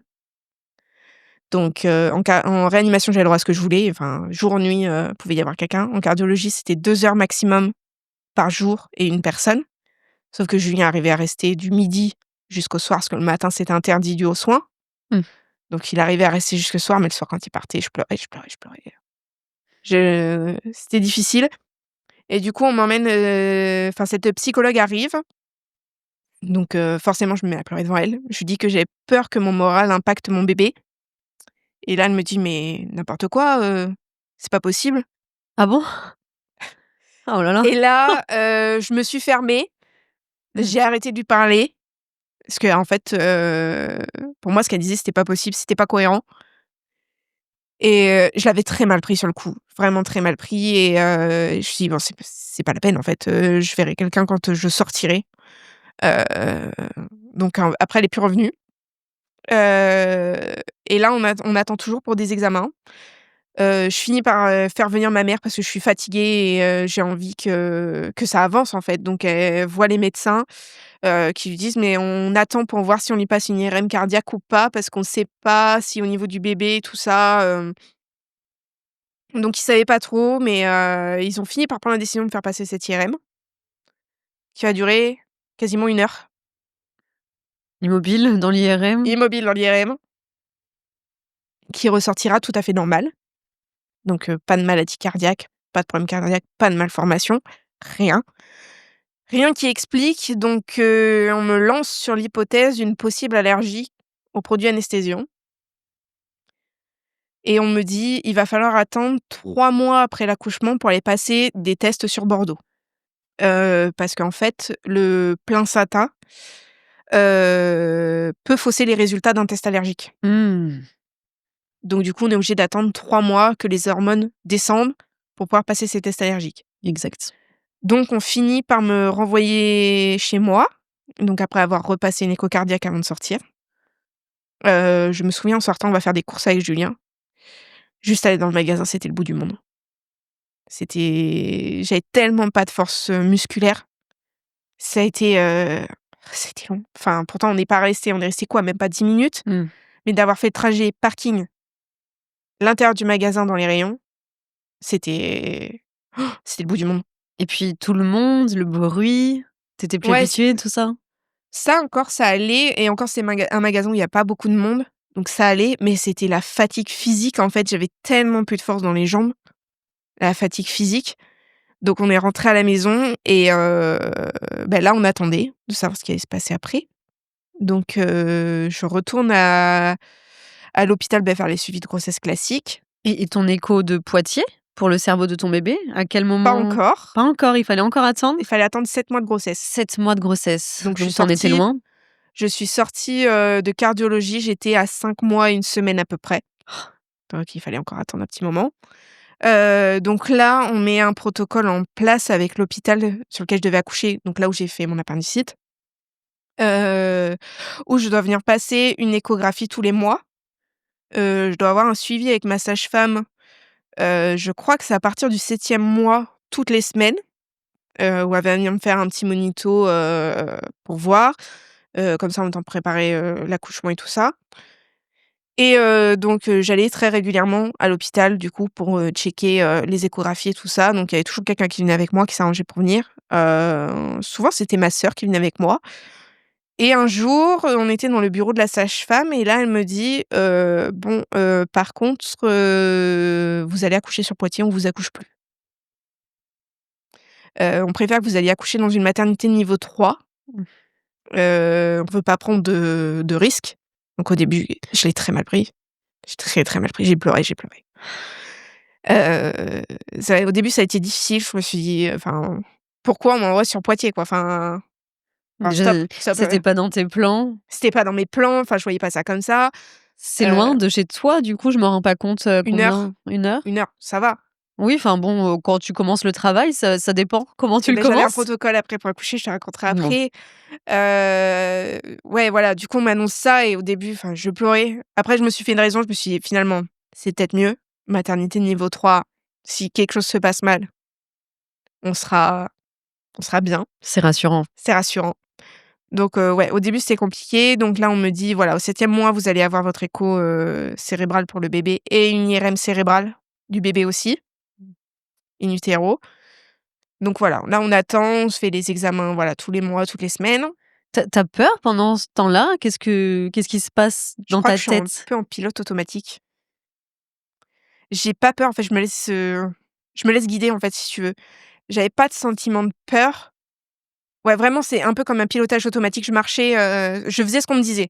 Speaker 2: Donc en réanimation, j'avais le droit à ce que je voulais, enfin jour, nuit, pouvait y avoir quelqu'un. En cardiologie, c'était 2 heures maximum par jour et une personne. Sauf que Julien arrivait à rester du midi jusqu'au soir, parce que le matin, c'était interdit dû aux soins.
Speaker 1: Mmh.
Speaker 2: Donc il arrivait à rester jusque soir, mais le soir, quand il partait, je pleurais, je pleurais, je pleurais. C'était difficile et du coup, on m'emmène, enfin cette psychologue arrive, donc forcément, je me mets à pleurer devant elle. Je lui dis que j'avais peur que mon moral impacte mon bébé et là, elle me dit: «Mais n'importe quoi, c'est pas possible».
Speaker 1: Ah bon? Oh là là.
Speaker 2: Et là, je me suis fermée,
Speaker 1: Mmh.
Speaker 2: j'ai arrêté de lui parler parce qu'en fait, pour moi, ce qu'elle disait, c'était pas possible, c'était pas cohérent et je l'avais très mal pris sur le coup, vraiment très mal pris et je me suis dit: «Bon, c'est pas la peine en fait, je verrai quelqu'un quand, je sortirai». Heu, donc après, elle est plus revenue, et là, on attend toujours pour des examens. Je finis par, faire venir ma mère parce que je suis fatiguée et j'ai envie que ça avance, en fait. Donc elle voit les médecins, qui lui disent: «Mais on attend pour voir si on lui passe une IRM cardiaque ou pas, parce qu'on sait pas si au niveau du bébé tout ça», donc ils savaient pas trop, mais ils ont fini par prendre la décision de me faire passer cette IRM, qui va durer quasiment 1 heure.
Speaker 1: Immobile dans l'IRM?
Speaker 2: Immobile dans l'IRM, qui ressortira tout à fait normal. Donc pas de maladie cardiaque, pas de problème cardiaque, pas de malformation, rien. Rien qui explique, donc on me lance sur l'hypothèse d'une possible allergie aux produits anesthésiants et on me dit: «Il va falloir attendre 3 mois après l'accouchement pour aller passer des tests sur Bordeaux». Parce qu'en fait, le Placentas, peut fausser les résultats d'un test allergique.
Speaker 1: Mmh.
Speaker 2: Donc du coup, on est obligé d'attendre 3 mois que les hormones descendent pour pouvoir passer ces tests allergiques.
Speaker 1: Exact.
Speaker 2: Donc on finit par me renvoyer chez moi, donc après avoir repassé une écho cardiaque avant de sortir. Je me souviens en sortant, on va faire des courses avec Julien. Juste aller dans le magasin, c'était le bout du monde. J'avais tellement pas de force, musculaire. Ça a été, c'était long. Enfin, pourtant on est resté quoi? Même pas 10 minutes,
Speaker 1: Mmh.
Speaker 2: mais d'avoir fait le trajet parking, l'intérieur du magasin dans les rayons, c'était c'était le bout du monde.
Speaker 1: Et puis tout le monde, le bruit, tu étais plus
Speaker 2: Ouais,
Speaker 1: habituée, tout ça?
Speaker 2: ça encore, ça allait et encore c'est un magasin où il y a pas beaucoup de monde, donc ça allait, mais c'était la fatigue physique, en fait, j'avais tellement plus de force dans les jambes, la fatigue physique. Donc on est rentrés à la maison et là, on attendait de savoir ce qui allait se passer après. Donc je retourne à l'hôpital, faire les suivis de grossesse classiques.
Speaker 1: Et ton écho de Poitiers pour le cerveau de ton bébé, à quel
Speaker 2: Pas
Speaker 1: moment?
Speaker 2: encore,
Speaker 1: Pas encore, il fallait encore attendre?
Speaker 2: il fallait attendre 7 mois de grossesse.
Speaker 1: 7 mois de grossesse,
Speaker 2: Donc
Speaker 1: donc tu en étais loin?
Speaker 2: je suis sortie, de cardiologie, j'étais à 5 mois et 1 semaine à peu près. Donc il fallait encore attendre un petit moment. Donc là, on met un protocole en place avec l'hôpital sur lequel je devais accoucher, donc là où j'ai fait mon appendicite, heu, où je dois venir passer une échographie tous les mois. Je dois avoir un suivi avec ma sage-femme, je crois que c'est à partir du 7e mois, toutes les semaines, où elle va venir me faire un petit monito, pour voir, comme ça, en même temps préparer, l'accouchement et tout ça. Et donc j'allais très régulièrement à l'hôpital du coup pour, checker, les échographies et tout ça. Donc il y avait toujours quelqu'un qui venait avec moi, qui s'arrangeait pour venir. Souvent c'était ma sœur qui venait avec moi et un jour, on était dans le bureau de la sage-femme et là elle me dit: «Bon, par contre, vous allez accoucher sur Poitiers, on vous accouche plus. On préfère que vous alliez accoucher dans une maternité niveau 3.
Speaker 1: Mmh.
Speaker 2: On veut pas prendre de risques». Donc au début, je l'ai très mal pris. J'ai très, très mal pris. J'ai pleuré, j'ai pleuré. Au début, ça a été difficile. Je me suis dit, enfin: «Pourquoi on m'envoie sur Poitiers, quoi?» Enfin stop,
Speaker 1: Déjà,
Speaker 2: stop,
Speaker 1: c'était pas dans tes plans.
Speaker 2: c'était pas dans mes plans, enfin, je voyais pas ça comme ça.
Speaker 1: C'est
Speaker 2: Heu,
Speaker 1: loin de chez toi, du coup, je me rends pas compte,
Speaker 2: 1 heure,
Speaker 1: combien? 1 heure?
Speaker 2: 1 heure, ça va.
Speaker 1: Oui, enfin bon, quand tu commences le travail, ça dépend comment tu
Speaker 2: Et
Speaker 1: le
Speaker 2: j'avais un
Speaker 1: commences.
Speaker 2: protocole après pour accoucher, je te raconterai
Speaker 1: Bon,
Speaker 2: après. Ouais, voilà, du coup, on m'annonce ça et au début, enfin, je pleurais. Après, je me suis fait une raison, je me suis dit: «Finalement, c'est peut-être mieux, maternité niveau 3. Si quelque chose se passe mal, on sera on sera bien».
Speaker 1: c'est rassurant.
Speaker 2: C'est rassurant. Donc ouais, au début, c'était compliqué. Donc là, on me dit: «Voilà, au 7e mois, vous allez avoir votre écho, cérébral pour le bébé et une IRM cérébrale du bébé aussi, in utero». Donc voilà, là, on attend, on se fait les examens, voilà, tous les mois, toutes les semaines.
Speaker 1: Tu as peur pendant ce temps-là? Qu'est-ce qui se passe
Speaker 2: Je
Speaker 1: dans
Speaker 2: crois
Speaker 1: ta
Speaker 2: que je suis un
Speaker 1: tête?
Speaker 2: peu en pilote automatique. J'ai pas peur, en fait, je me laisse guider, en fait, si tu veux. J'avais pas de sentiment de peur. Ouais, vraiment, c'est un peu comme un pilotage automatique. Je marchais, je faisais ce qu'on me disait.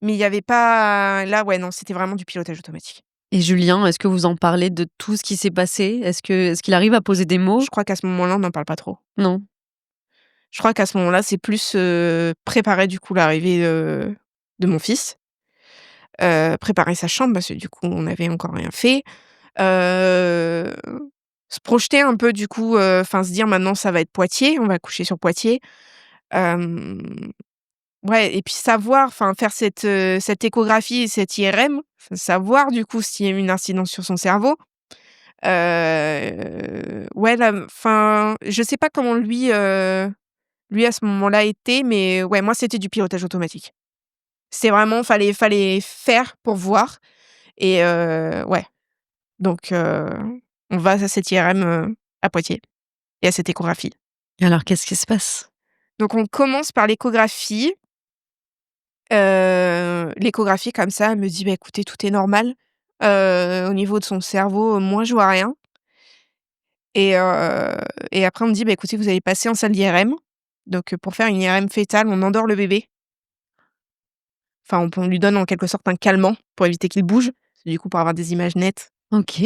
Speaker 2: Mais il y avait pas là, ouais, non, c'était vraiment du pilotage automatique.
Speaker 1: Et Julien, est-ce que vous en parlez de tout ce qui s'est passé? Est-ce qu'il arrive à poser des mots?
Speaker 2: Je crois qu'à ce moment-là, on n'en parle pas trop.
Speaker 1: Non?
Speaker 2: Je crois qu'à ce moment-là, c'est plus, préparer du coup l'arrivée, de mon fils, préparer sa chambre parce que du coup, on n'avait encore rien fait. Heu, Se projeter un peu du coup, enfin se dire: «Maintenant ça va être Poitiers, on va coucher sur Poitiers». Hem, ouais et puis savoir, enfin faire cette échographie et cette IRM, savoir du coup s'il y a eu une incidence sur son cerveau. Ouais là, enfin, je sais pas comment lui à ce moment-là était, mais ouais, moi c'était du pilotage automatique. C'est vraiment fallait faire pour voir et ouais, donc on va à cette IRM, à Poitiers et à cette échographie.
Speaker 1: Et alors qu'est-ce qui se passe?
Speaker 2: Donc on commence par l'échographie. L'échographie comme ça, elle me dit: «Bah écoutez, tout est normal, au niveau de son cerveau, moi je vois rien» et après on me dit: «Bah écoutez, vous allez passer en salle d'IRM». Donc pour faire une IRM fœtale, on endort le bébé. Enfin on lui donne en quelque sorte un calmant pour éviter qu'il bouge, du coup pour avoir des images nettes.
Speaker 1: OK.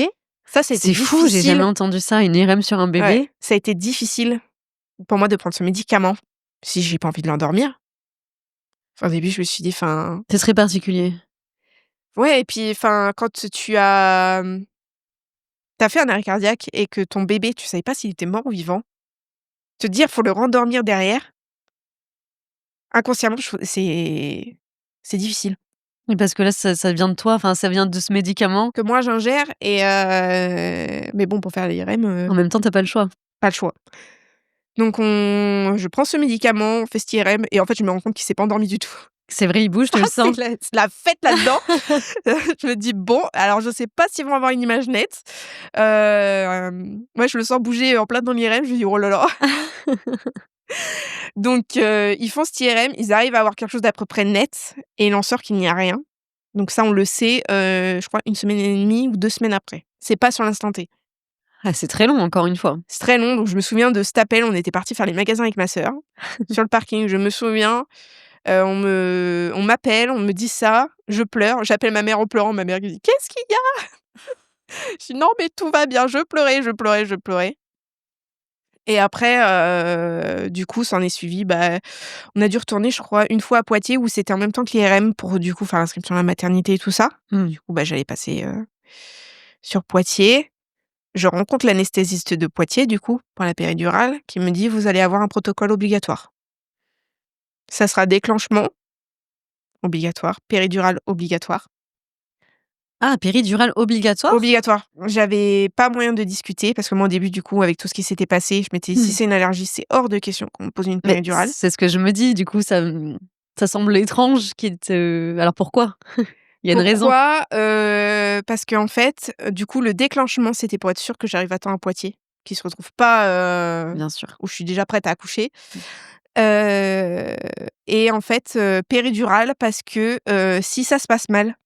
Speaker 2: Ça, c'était
Speaker 1: C'est fou, j'ai jamais
Speaker 2: difficile.
Speaker 1: entendu ça, une IRM sur un
Speaker 2: Ouais,
Speaker 1: bébé.
Speaker 2: ça a été difficile pour moi de prendre ce médicament, si j'ai pas envie de l'endormir. Enfin, au début, je me suis dit: «Enfin».
Speaker 1: C'est très particulier.
Speaker 2: Ouais et puis enfin, quand tu as, tu fait un arrêt cardiaque et que ton bébé, tu savais pas s'il était mort ou vivant, te dire: «Faut le rendormir derrière», inconsciemment, je trouve c'est difficile.
Speaker 1: Oui, parce que là, ça vient de toi, enfin, ça vient de ce médicament.
Speaker 2: Que moi j'ingère et mais bon, pour faire l'IRM,
Speaker 1: En même temps, tu pas le choix.
Speaker 2: pas le choix. Donc je prends ce médicament, on fait cette IRM et en fait, je me rends compte qu'il s'est pas endormi du tout.
Speaker 1: C'est vrai, il bouge, tu
Speaker 2: Ah,
Speaker 1: le sens?
Speaker 2: c'est la fête là-dedans. Je me dis: «Bon, alors je sais pas s'ils vont avoir une image nette». Ouais, je le sens bouger en plein dans l'IRM, je me dis: «Oh là là». Donc ils font cette IRM, ils arrivent à avoir quelque chose d'à peu près net et il en sort qu'il n'y a rien. Donc ça, on le sait, je crois 1 semaine et demie ou 2 semaines après. C'est pas sur l'instant T.
Speaker 1: Ah, c'est très long, encore une fois.
Speaker 2: C'est très long, donc je me souviens de cet appel, on était partis faire les magasins avec ma sœur, sur le parking, je me souviens, on m'appelle, on me dit ça, je pleure, j'appelle ma mère en pleurant, ma mère qui dit: «Qu'est-ce qu'il y a?» Je dis: «Non mais tout va bien», je pleurais, je pleurais, je pleurais et après, du coup, s'en est suivi, bah, on a dû retourner, je crois, une fois à Poitiers où c'était en même temps que l'IRM pour, du coup, faire l'inscription à la maternité et tout ça.
Speaker 1: Mmh.
Speaker 2: Du coup, bah, j'allais passer, sur Poitiers. Je rencontre l'anesthésiste de Poitiers, du coup, pour la péridurale, qui me dit: «Vous allez avoir un protocole obligatoire. Ça sera déclenchement obligatoire, péridurale obligatoire».
Speaker 1: Ah, péridurale obligatoire?
Speaker 2: Obligatoire. J'avais pas moyen de discuter parce que moi, au début, du coup, avec tout ce qui s'était passé, je m'étais dit: «Si
Speaker 1: Mmh.
Speaker 2: c'est une allergie, c'est hors de question qu'on me pose une
Speaker 1: Mais
Speaker 2: péridurale».
Speaker 1: c'est ce que je me dis, du coup, ça semble étrange qu'il te alors pourquoi? Il y a une raison?
Speaker 2: Pourquoi? Parce qu'en fait, du coup, le déclenchement, c'était pour être sûr que j'arrive à temps à Poitiers, qu'ils se retrouvent pas,
Speaker 1: Bien sûr.
Speaker 2: où je suis déjà prête à accoucher. Heu et en fait, péridurale parce que, si ça se passe mal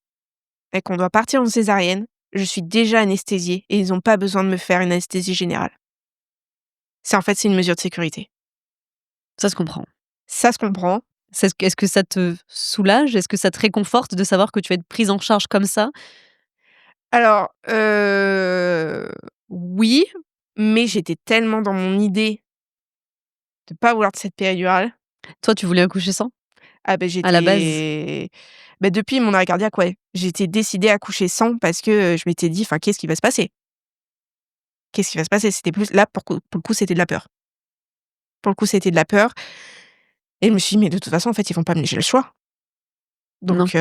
Speaker 2: et qu'on doit partir en césarienne, je suis déjà anesthésiée et ils ont pas besoin de me faire une anesthésie générale. C'est une mesure de sécurité.
Speaker 1: Ça se comprend.
Speaker 2: Ça se comprend.
Speaker 1: Est-ce que ça te soulage? Est-ce que ça te réconforte de savoir que tu vas être prise en charge comme ça?
Speaker 2: Alors, oui, mais j'étais tellement dans mon idée de pas vouloir de cette péridurale.
Speaker 1: Toi, tu voulais accoucher sans?
Speaker 2: Ah beh,
Speaker 1: À la base?
Speaker 2: depuis mon arrêt cardiaque, ouais. J'étais décidée à coucher sans parce que, je m'étais dit: «Enfin, qu'est-ce qui va se passer? Qu'est-ce qui va se passer?» C'était plus là, pour le coup, c'était de la peur. Pour le coup, c'était de la peur et je me suis dit: «Mais de toute façon, en fait, ils vont pas me laisser le choix.
Speaker 1: Non.
Speaker 2: Donc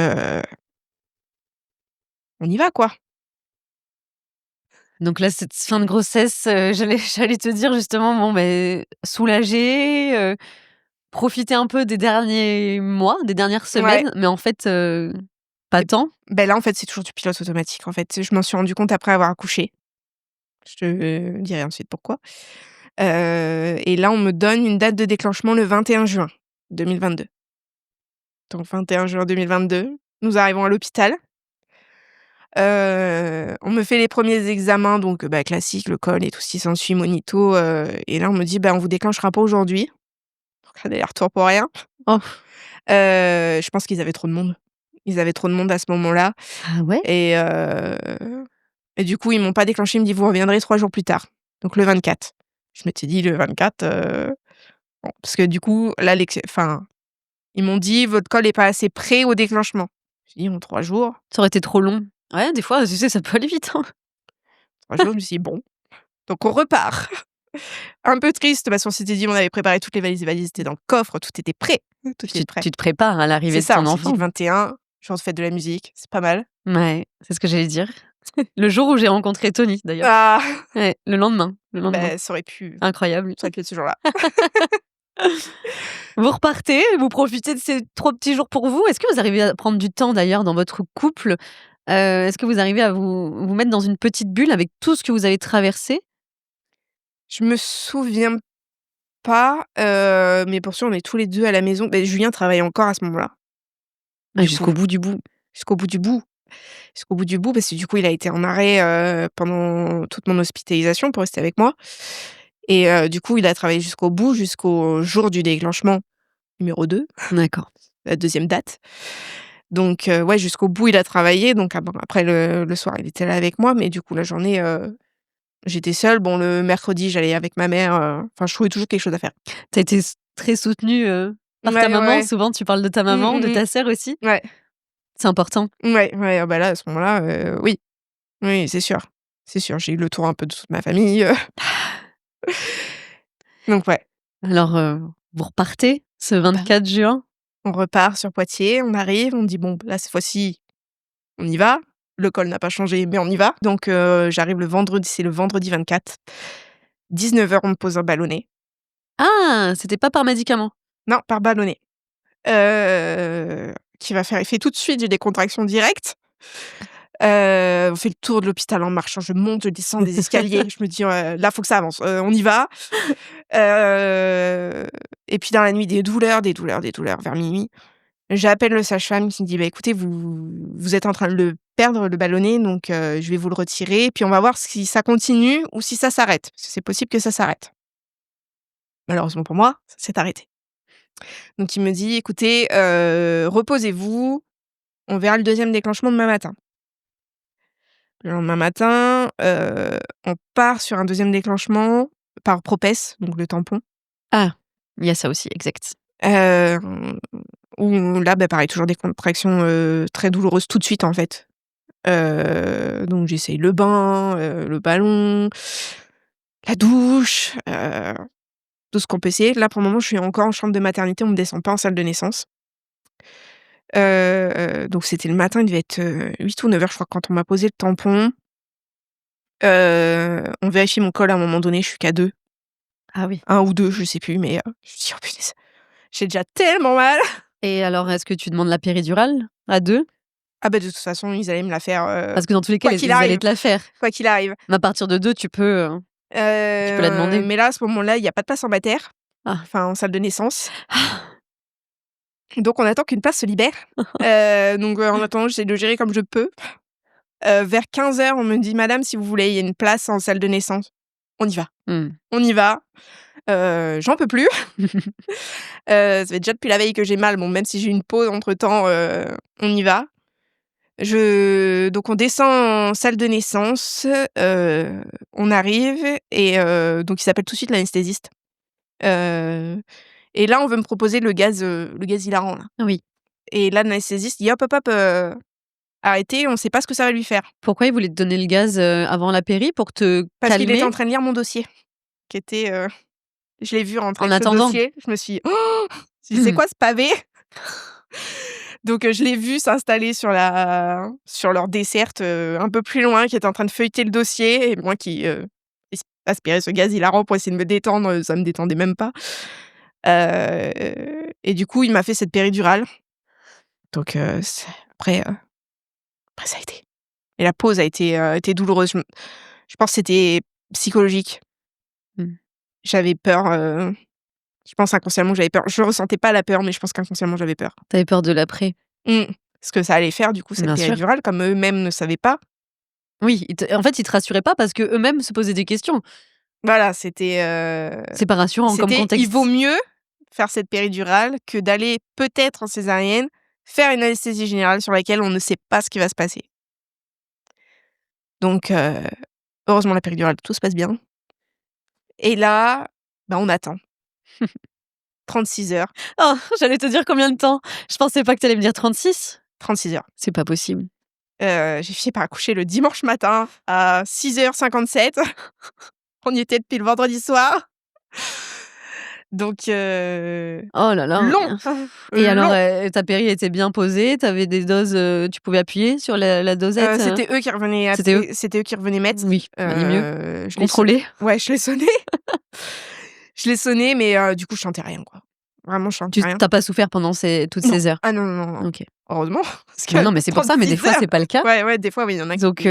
Speaker 2: on y va, quoi».
Speaker 1: Donc là, cette fin de grossesse, j'allais te dire justement, bon, beh, soulagée, profiter un peu des derniers mois, des dernières
Speaker 2: Ouais.
Speaker 1: semaines, mais en fait, pas
Speaker 2: Et
Speaker 1: tant.
Speaker 2: là, en fait, c'est toujours du pilote automatique, en fait. Je m'en suis rendu compte après avoir accouché. Je te dirai ensuite pourquoi. Et là, on me donne une date de déclenchement le 21 juin 2022. Donc 21 juin 2022, nous arrivons à l'hôpital. On me fait les premiers examens donc bah, classiques, le col et tout ce qui s'ensuit, monito, et là, on me dit: «Bah, on vous déclenchera pas aujourd'hui». Donc aller-retour pour rien.
Speaker 1: Oh!
Speaker 2: Je pense qu'ils avaient trop de monde. Ils avaient trop de monde à ce moment-là
Speaker 1: Ah ouais?
Speaker 2: et du coup, ils m'ont pas déclenché. Ils me dit: «Vous reviendrez 3 jours plus tard». Donc le 24. Je m'étais dit: «Le 24, bon», parce que du coup, là, ils m'ont dit: «Votre col est pas assez prêt au déclenchement». J'ai dit: «En 3 jours?»
Speaker 1: Ça aurait été trop long. Ouais, des fois, tu sais, ça peut aller vite, hein.
Speaker 2: 3 jours, je me suis dit: «Bon, donc on repart». Un peu triste parce qu'on s'était dit on avait préparé toutes les valises étaient dans le coffre, tout était prêt, tout
Speaker 1: Tu
Speaker 2: était prêt.
Speaker 1: tu te prépares à
Speaker 2: C'est
Speaker 1: l'arrivée de
Speaker 2: ça,
Speaker 1: ton
Speaker 2: on s'est dit
Speaker 1: enfant.
Speaker 2: le 21, jour de fête de la musique, c'est pas mal.
Speaker 1: Ouais, c'est ce que j'allais dire. Le jour où j'ai rencontré Tony, d'ailleurs.
Speaker 2: Ah!
Speaker 1: Ouais, le lendemain.
Speaker 2: Bah,
Speaker 1: Incroyable.
Speaker 2: ça aurait pu être ce jour-là.
Speaker 1: Vous repartez, vous profitez de ces 3 petits jours pour vous. Est-ce que vous arrivez à prendre du temps d'ailleurs dans votre couple? Est-ce que vous arrivez à vous mettre dans une petite bulle avec tout ce que vous avez traversé?
Speaker 2: Je me souviens pas, mais pour sûr, on est tous les 2 à la maison. Beh, Julien travaille encore à ce moment-là,
Speaker 1: Ah,
Speaker 2: du coup,
Speaker 1: jusqu'au bout du bout.
Speaker 2: jusqu'au bout du bout. Jusqu'au bout du bout parce que du coup, il a été en arrêt, pendant toute mon hospitalisation pour rester avec moi et du coup, il a travaillé jusqu'au bout, jusqu'au jour du déclenchement numéro 2,
Speaker 1: D'accord.
Speaker 2: la deuxième date. Donc ouais, jusqu'au bout, il a travaillé donc ah bon, après le soir, il était là avec moi mais du coup, la journée, j'étais seule. Bon, le mercredi, j'allais avec ma mère, enfin, je trouvais toujours quelque chose à faire.
Speaker 1: Tu as été très soutenue, par ta
Speaker 2: Ouais,
Speaker 1: maman.
Speaker 2: ouais.
Speaker 1: Souvent, tu parles de ta
Speaker 2: Mmh,
Speaker 1: maman, de
Speaker 2: mmh
Speaker 1: ta sœur aussi?
Speaker 2: mh. Ouais.
Speaker 1: C'est important.
Speaker 2: Ouais, ouais, bah, là, à ce moment-là, oui. Oui, c'est sûr. C'est sûr, j'ai eu le tour un peu de toute ma famille, donc ouais.
Speaker 1: Alors, vous repartez ce
Speaker 2: Bah,
Speaker 1: 24 juin?
Speaker 2: on repart sur Poitiers, on arrive, on dit: «Bon, là, cette fois-ci, on y va. Le col n'a pas changé, mais on y va». Donc j'arrive le vendredi, c'est le vendredi 24. 19h, on me pose un ballonnet.
Speaker 1: Ah! C'était pas par médicament?
Speaker 2: Non, par ballonnet, qui va faire effet tout de suite, j'ai des contractions directes. On fait le tour de l'hôpital en marchant, je monte, je descends des escaliers, je me dis: Là, faut que ça avance, on y va». Et puis dans la nuit, des douleurs, des douleurs, des douleurs vers minuit. J'appelle le sage-femme qui me dit: «Bah, écoutez, vous êtes en train de le perdre, le ballonnet, donc je vais vous le retirer, puis on va voir si ça continue ou si ça s'arrête, parce que c'est possible que ça s'arrête». Malheureusement pour moi, ça s'est arrêté. Donc il me dit: «Écoutez, reposez-vous, on verra le deuxième déclenchement demain matin». Le lendemain matin, on part sur un deuxième déclenchement par Propess, donc le tampon.
Speaker 1: Ah! Il y a ça aussi, exact.
Speaker 2: Hem, où là, bah, pareil, toujours des contractions, très douloureuses tout de suite, en fait. Donc j'essaye le bain, le ballon, la douche, tout ce qu'on peut essayer. Là, pour le moment, je suis encore en chambre de maternité, on me descend pas en salle de naissance. Donc c'était le matin, il devait être, 8 ou 9h, je crois, quand on m'a posé le tampon. On vérifie mon col à un moment donné, je suis qu'à 2,
Speaker 1: Ah oui.
Speaker 2: 1 ou 2, je sais plus, mais je me dis: «Oh punaise, j'ai déjà tellement mal».
Speaker 1: Et alors, est-ce que tu demandes la péridurale à 2?
Speaker 2: Ah bah, de toute façon, ils allaient me la faire,
Speaker 1: Parce que dans tous les cas,
Speaker 2: quoi qu'il
Speaker 1: ils allaient
Speaker 2: arrive,
Speaker 1: te la faire.
Speaker 2: quoi qu'il arrive.
Speaker 1: Mais à partir de 2, tu peux la demander.
Speaker 2: Mais là, à ce moment-là, il y a pas de place en mater,
Speaker 1: Ah.
Speaker 2: enfin en salle de naissance. Donc on attend qu'une place se libère. Donc en attendant, j'essaie de gérer comme je peux. Vers 15h, on me dit: «Madame, si vous voulez, il y a une place en salle de naissance». On y va,
Speaker 1: Mmh.
Speaker 2: on y va. J'en peux plus. Ça fait déjà depuis la veille que j'ai mal. Bon, même si j'ai eu une pause entre-temps, on y va. Donc on descend en salle de naissance, on arrive et donc il s'appelle tout de suite l'anesthésiste. Heu et là, on veut me proposer le gaz hilarant là
Speaker 1: Oui.
Speaker 2: et là, l'anesthésiste dit: «Hop, hop, hop, arrêtez, on sait pas ce que ça va lui faire».
Speaker 1: Pourquoi ils voulaient te donner le gaz, avant la péri pour te
Speaker 2: Parce qu'il était
Speaker 1: calmer?
Speaker 2: en train de lire mon dossier qui était, je l'ai vu rentrer
Speaker 1: En
Speaker 2: avec ce
Speaker 1: attendant?
Speaker 2: dossier, je me suis dit: «Oh!» Je dis: «C'est quoi ce pavé?» Donc je l'ai vu s'installer sur leur desserte, un peu plus loin, qui était en train de feuilleter le dossier et moi qui, aspirais ce gaz hilarant pour essayer de me détendre, ça me détendait même pas. Heu et du coup, il m'a fait cette péridurale. Donc c'est après ça a été et la pause a été douloureuse. Je pense que c'était psychologique.
Speaker 1: Mmh.
Speaker 2: J'avais peur, je pense inconsciemment que j'avais peur. Je ressentais pas la peur, mais je pense qu'inconsciemment j'avais peur.
Speaker 1: Tu avais peur de l'après?
Speaker 2: Mmh. Ce que ça allait faire du coup cette
Speaker 1: Bien sûr.
Speaker 2: péridurale, comme eux-mêmes ne savaient pas.
Speaker 1: Oui, en fait, ils te rassuraient pas parce qu'eux-mêmes se posaient des questions.
Speaker 2: Voilà,
Speaker 1: C'est pas rassurant comme
Speaker 2: il vaut
Speaker 1: contexte.
Speaker 2: mieux faire cette péridurale que d'aller peut-être en césarienne, faire une anesthésie générale sur laquelle on ne sait pas ce qui va se passer. Donc heureusement la péridurale, tout se passe bien et là, bah, on attend 36 heures,
Speaker 1: Oh, j'allais te dire combien de temps. Je pensais pas que tu allais me dire 36.
Speaker 2: 36 heures.
Speaker 1: C'est pas possible.
Speaker 2: J'ai fini par accoucher le dimanche matin à 6h57. On y était depuis le vendredi soir. Donc
Speaker 1: Oh là là.
Speaker 2: long,
Speaker 1: Et alors,
Speaker 2: long.
Speaker 1: ta péri était bien posée? Tu avais des doses, tu pouvais appuyer sur la dosette, C'était eux?
Speaker 2: C'était eux qui revenaient mettre.
Speaker 1: Oui, bah, ni mieux.
Speaker 2: Je l'ai sonné.
Speaker 1: Contrôler?
Speaker 2: Ouais, je l'ai sonné. Je l'ai sonné, mais du coup, je sentais rien, quoi. Vraiment, je sentais
Speaker 1: Tu
Speaker 2: rien.
Speaker 1: as pas souffert pendant toutes
Speaker 2: Non.
Speaker 1: ces heures?
Speaker 2: Ah non, non, non, non.
Speaker 1: OK.
Speaker 2: Heureusement, parce
Speaker 1: Bah,
Speaker 2: que
Speaker 1: non, mais c'est pour ça, mais des
Speaker 2: 36
Speaker 1: fois,
Speaker 2: heures.
Speaker 1: c'est pas le cas.
Speaker 2: Ouais, ouais, des fois, oui, il y en a
Speaker 1: Donc,
Speaker 2: qui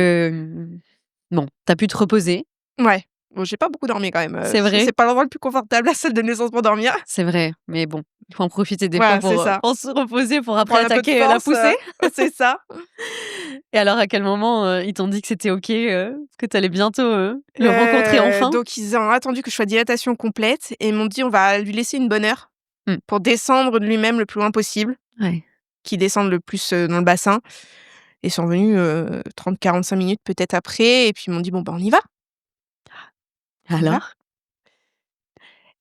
Speaker 1: bon, tu as pu te reposer.
Speaker 2: ouais. Bon, j'ai pas beaucoup dormi quand même,
Speaker 1: C'est vrai,
Speaker 2: c'est pas l'endroit le plus confortable, la salle de naissance pour dormir.
Speaker 1: c'est vrai, mais bon, il faut en profiter des fois
Speaker 2: Voilà, c'est ça.
Speaker 1: pour se reposer, pour après
Speaker 2: Prendre un peu de
Speaker 1: attaquer, la
Speaker 2: force,
Speaker 1: poussée.
Speaker 2: c'est ça.
Speaker 1: Et alors, à quel moment, ils t'ont dit que c'était OK, que tu allais bientôt, le rencontrer enfin?
Speaker 2: Donc ils ont attendu que je sois dilatation complète et ils m'ont dit: «On va lui laisser une bonne heure
Speaker 1: Mmh.
Speaker 2: pour descendre de lui-même le plus loin possible,
Speaker 1: Ouais.
Speaker 2: qu'il descende le plus, dans le bassin». Ils sont venus, 30-45 minutes peut-être après et puis ils m'ont dit: «Bon, bah, on y va, on y va».
Speaker 1: Alors?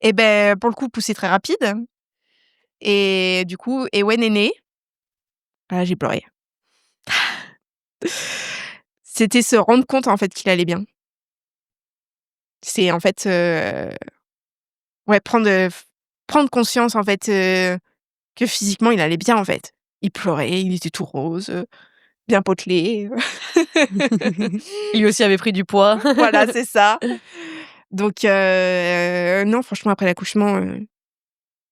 Speaker 2: Et beh, pour le coup, poussée très rapide et du coup Ewen est né. Ah, j'ai pleuré. C'était se rendre compte, en fait, qu'il allait bien. C'est, en fait, ouais, prendre conscience, en fait, que physiquement, il allait bien, en fait. Il pleurait, il était tout rose, bien potelé.
Speaker 1: Lui aussi avait pris du poids.
Speaker 2: Voilà, c'est ça. Donc non, franchement, après l'accouchement,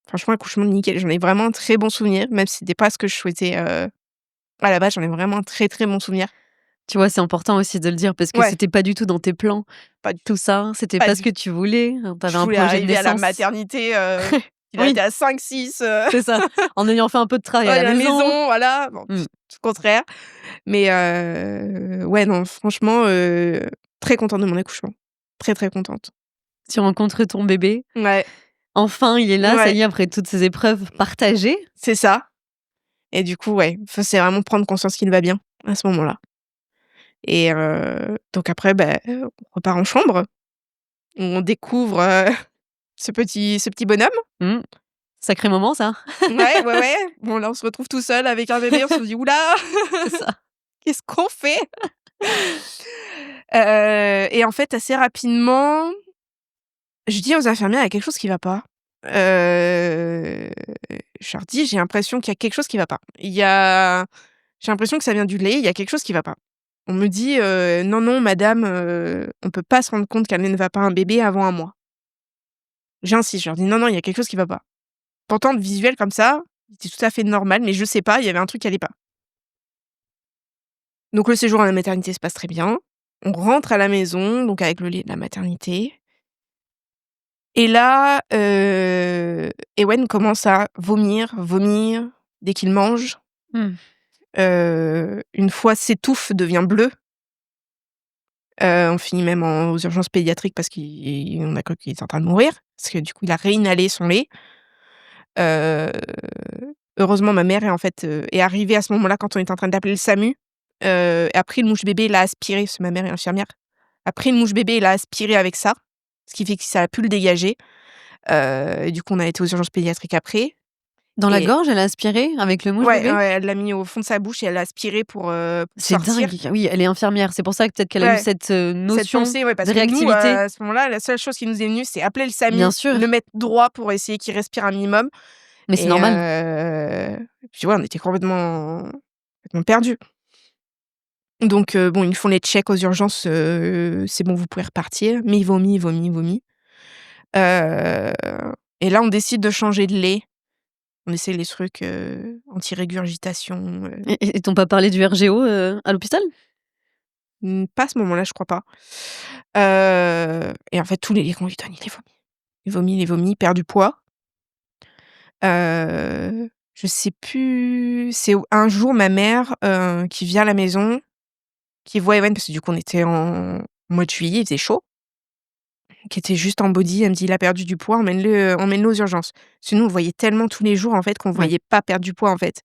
Speaker 2: franchement, accouchement nickel. J'en ai vraiment un très bon souvenir, même si c'était pas ce que je souhaitais, à la base, j'en ai vraiment un très, très bon souvenir.
Speaker 1: Tu vois, c'est important aussi de le dire parce que
Speaker 2: Ouais,
Speaker 1: c'était pas du tout dans tes plans,
Speaker 2: pas du
Speaker 1: tout ça. C'était
Speaker 2: pas
Speaker 1: pas ce
Speaker 2: du
Speaker 1: que tu voulais. Tu
Speaker 2: je
Speaker 1: avais un
Speaker 2: voulais
Speaker 1: projet de
Speaker 2: arriver à la
Speaker 1: naissance.
Speaker 2: maternité, il a
Speaker 1: Oui,
Speaker 2: été à 5-6,
Speaker 1: c'est ça. En ayant fait un peu de travail à
Speaker 2: ouais,
Speaker 1: la
Speaker 2: à la
Speaker 1: maison.
Speaker 2: maison, voilà. Bon,
Speaker 1: Mmh.
Speaker 2: tout le contraire. Mais ouais, non, franchement, très contente de mon accouchement. Très, très contente.
Speaker 1: Tu rencontres ton bébé.
Speaker 2: Ouais,
Speaker 1: Enfin, il est là, ça
Speaker 2: ouais,
Speaker 1: y est, après toutes ces épreuves partagées.
Speaker 2: c'est ça. Et du coup, ouais, c'est vraiment prendre conscience qu'il va bien, à ce moment-là. Et donc après, on repart en chambre. On découvre, ce petit bonhomme.
Speaker 1: Mmh. Sacré moment ça.
Speaker 2: Ouais, ouais, ouais. Bon, là, on se retrouve tout seul avec un bébé, on se dit: «Ouh là,
Speaker 1: C'est ça.
Speaker 2: qu'est-ce qu'on fait?» Et en fait, assez rapidement, je dis aux infirmières: «Il y a quelque chose qui va pas». Heu, je leur dis: «J'ai l'impression qu'il y a quelque chose qui va pas. J'ai l'impression que ça vient du lait, il y a quelque chose qui va pas». On me dit: «Non, non madame, on peut pas se rendre compte qu'un lait ne va pas à un bébé avant 1 mois». J'insiste, je leur dis: «Non, non, il y a quelque chose qui va pas». Pourtant, le visuel comme ça, c'était tout à fait normal, mais je sais pas, il y avait un truc qui allait pas. Donc le séjour à la maternité se passe très bien. On rentre à la maison, donc avec le lait de la maternité. Et là, Ewen commence à vomir, vomir dès qu'il mange.
Speaker 1: Mmh.
Speaker 2: Une fois s'étouffe, devient bleu. On finit même aux urgences pédiatriques parce qu'on a cru qu'il était en train de mourir, parce que du coup, il a réinhalé son lait. Heu, heureusement, ma mère est arrivée à ce moment-là quand on était en train d'appeler le SAMU, a pris le mouche-bébé et l'a aspiré, parce que ma mère est infirmière. A pris le mouche-bébé et l'a aspiré avec ça, ce qui fait que ça a pu le dégager. Et du coup, on a été aux urgences pédiatriques après.
Speaker 1: Dans la
Speaker 2: Et
Speaker 1: gorge, elle a aspiré avec le
Speaker 2: ouais,
Speaker 1: mouche-bébé?
Speaker 2: ouais, elle l'a mis au fond de sa bouche et elle l'a aspiré pour
Speaker 1: C'est
Speaker 2: sortir.
Speaker 1: dingue. Oui, elle est infirmière. C'est pour ça que peut-être qu'elle a eu
Speaker 2: Ouais,
Speaker 1: cette,
Speaker 2: cette
Speaker 1: notion
Speaker 2: pensée, ouais, parce
Speaker 1: de
Speaker 2: que nous,
Speaker 1: réactivité.
Speaker 2: à ce moment-là, la seule chose qui nous est venue, c'est appeler le
Speaker 1: Bien
Speaker 2: SAMU, le
Speaker 1: sûr,
Speaker 2: mettre droit pour essayer qu'il respire un minimum.
Speaker 1: mais c'est
Speaker 2: Et
Speaker 1: normal.
Speaker 2: puis ouais, on était complètement perdus. Donc bon, ils me font les checks aux urgences, «C'est bon, vous pouvez repartir», mais il vomit, il vomit, il vomit. Heu et là, on décide de changer de lait. On essaie les trucs, anti-régurgitation,
Speaker 1: Et t'ont pas parlé du RGO, à l'hôpital?
Speaker 2: pas à ce moment-là, je crois pas. Et en fait, tous les laits qu'on lui donne, il les vomit. Il vomit, il vomit, il perd du poids. Je sais plus, c'est un jour ma mère, qui vient à la maison, qui voit Ewen parce que du coup on était en mois de juillet, il faisait chaud, qui était juste en body. Elle me dit: «Il a perdu du poids, emmène-le aux urgences». Parce que nous on le voyait tellement tous les jours en fait qu'on
Speaker 1: Ouais.
Speaker 2: voyait pas perdre du poids en fait.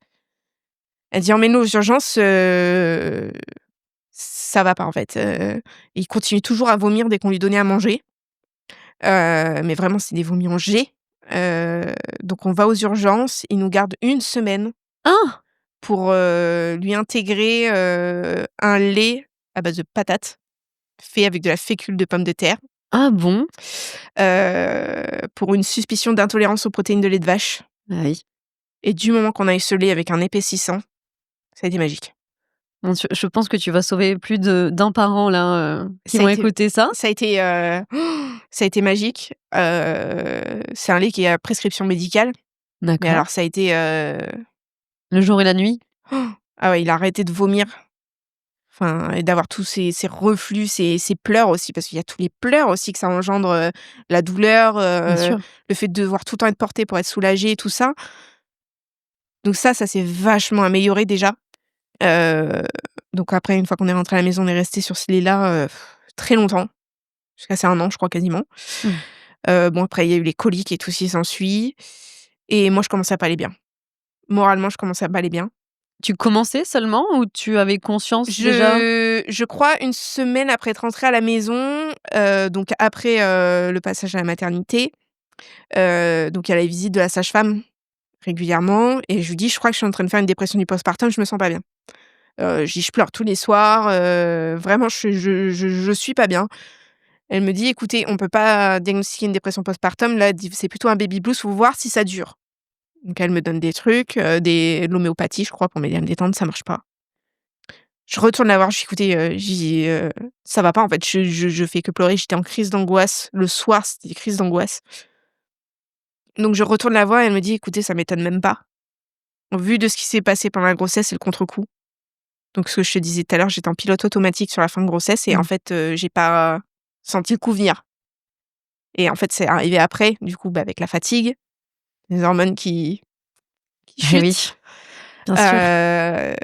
Speaker 2: Elle dit: «Emmène-le aux urgences, ça va pas en fait». Il continue toujours à vomir dès qu'on lui donnait à manger, mais vraiment c'est des vomis en jet. Donc on va aux urgences, ils nous gardent 1 semaine
Speaker 1: Ah!
Speaker 2: pour, lui intégrer, un lait à base de patates, fait avec de la fécule de pommes de terre,
Speaker 1: Ah bon?
Speaker 2: pour une suspicion d'intolérance aux protéines de lait de vache.
Speaker 1: Ah oui.
Speaker 2: Et du moment qu'on a eu ce lait avec un épaississant, ça a été magique.
Speaker 1: Bon, je pense que tu vas sauver plus d'un parent là, qui
Speaker 2: Ça a
Speaker 1: vont
Speaker 2: été
Speaker 1: écouter ça.
Speaker 2: ça a été, ça a été magique. C'est un lait qui est à prescription médicale, mais
Speaker 1: D'accord.
Speaker 2: alors ça a été,
Speaker 1: Le jour et la nuit?
Speaker 2: ah ouais, il a arrêté de vomir. Enfin, et d'avoir tous ces reflux, ces pleurs aussi, parce qu'il y a tous les pleurs aussi que ça engendre, la douleur,
Speaker 1: Bien sûr.
Speaker 2: le fait de devoir tout le temps être porté pour être soulagé, tout ça. Donc ça s'est vachement amélioré déjà. Heu, donc après, une fois qu'on est rentré à la maison, on est resté sur ce lit-là, très longtemps, jusqu'à c'est 1 an, je crois, quasiment.
Speaker 1: Mmh.
Speaker 2: Bon, après, il y a eu les coliques et tout ce qui s'ensuit, et moi, je commençais à pas aller bien. Moralement, je commençais à pas aller bien.
Speaker 1: Tu commençais seulement ou tu avais conscience déjà?
Speaker 2: Je crois 1 semaine après être rentrée à la maison, donc après, le passage à la maternité, donc il y a la visite de la sage-femme régulièrement, et je lui dis: «Je crois que je suis en train de faire une dépression du postpartum, je me sens pas bien». Je dis: «Je pleure tous les soirs, vraiment je suis pas bien». Elle me dit: «Écoutez, on peut pas diagnostiquer une dépression postpartum, là, c'est plutôt un baby blues, faut voir si ça dure». Donc elle me donne des trucs, de l'homéopathie, je crois, pour m'aider à me détendre, ça marche pas. Je retourne la voir, je dis: «Écoutez», «ça va pas, en fait, je fais que pleurer». J'étais en crise d'angoisse. Le soir, c'était des crises d'angoisse. Donc je retourne la voir, elle me dit: «Écoutez, ça m'étonne même pas. Vu de ce qui s'est passé pendant la grossesse, c'est le contre-coup». Donc ce que je te disais tout à l'heure, j'étais en pilote automatique sur la fin de grossesse et en
Speaker 1: Mmh.
Speaker 2: fait, j'ai pas senti le coup venir et en fait, c'est arrivé après, du coup, bah, avec la fatigue, les hormones qui
Speaker 1: Eh oui,
Speaker 2: chutent,
Speaker 1: bien sûr.
Speaker 2: heu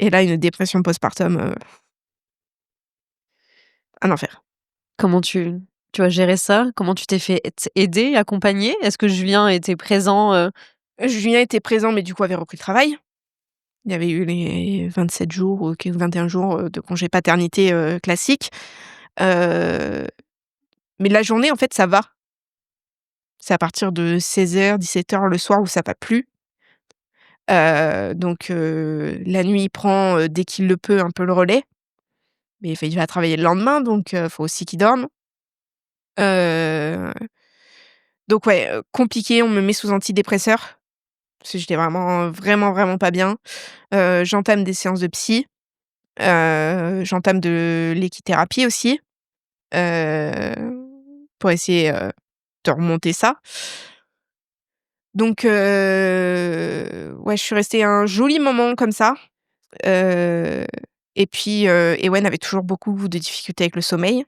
Speaker 2: et là, une dépression postpartum, un enfer.
Speaker 1: Comment tu as géré ça? Comment tu t'es fait aider, accompagner? Est-ce que Julien était présent,
Speaker 2: Julien était présent, mais du coup avait repris le travail. Il y avait eu les 27 jours ou 21 jours, de congé paternité, classique. Heu, mais la journée, en fait, ça va. C'est à partir de 16h-17h le soir où ça va plus. Donc la nuit, il prend, dès qu'il le peut, un peu le relais. Mais il va travailler le lendemain, donc faut aussi qu'il dorme. Heu, donc ouais, compliqué, on me met sous antidépresseurs, parce que j'étais vraiment, vraiment, vraiment pas bien. J'entame des séances de psy, j'entame de l'équithérapie aussi, heu, pour essayer, de remonter ça. Donc ouais, je suis restée un joli moment comme ça, heu et puis, Ewen avait toujours beaucoup de difficultés avec le sommeil.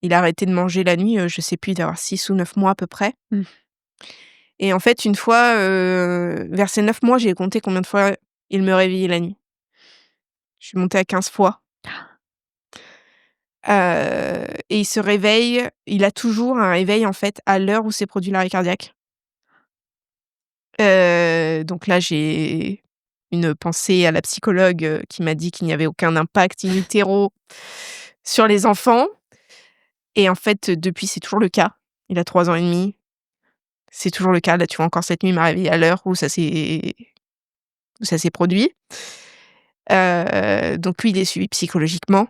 Speaker 2: Il a arrêté de manger la nuit, je sais plus, il doit avoir 6 ou 9 mois à peu près
Speaker 1: mmh,
Speaker 2: et en fait, une fois, vers ses 9 mois, j'ai compté combien de fois il me réveillait la nuit. Je suis montée à 15 fois, et il se réveille, il a toujours un réveil, en fait, à l'heure où s'est produit l'arrêt cardiaque. Donc là, j'ai une pensée à la psychologue, qui m'a dit qu'il n'y avait aucun impact in utero sur les enfants et en fait, depuis, c'est toujours le cas. Il a 3 ans et demi, c'est toujours le cas. Là, tu vois, encore cette nuit, il m'a réveillée à l'heure où ça s'est produit. Donc lui, il est suivi psychologiquement.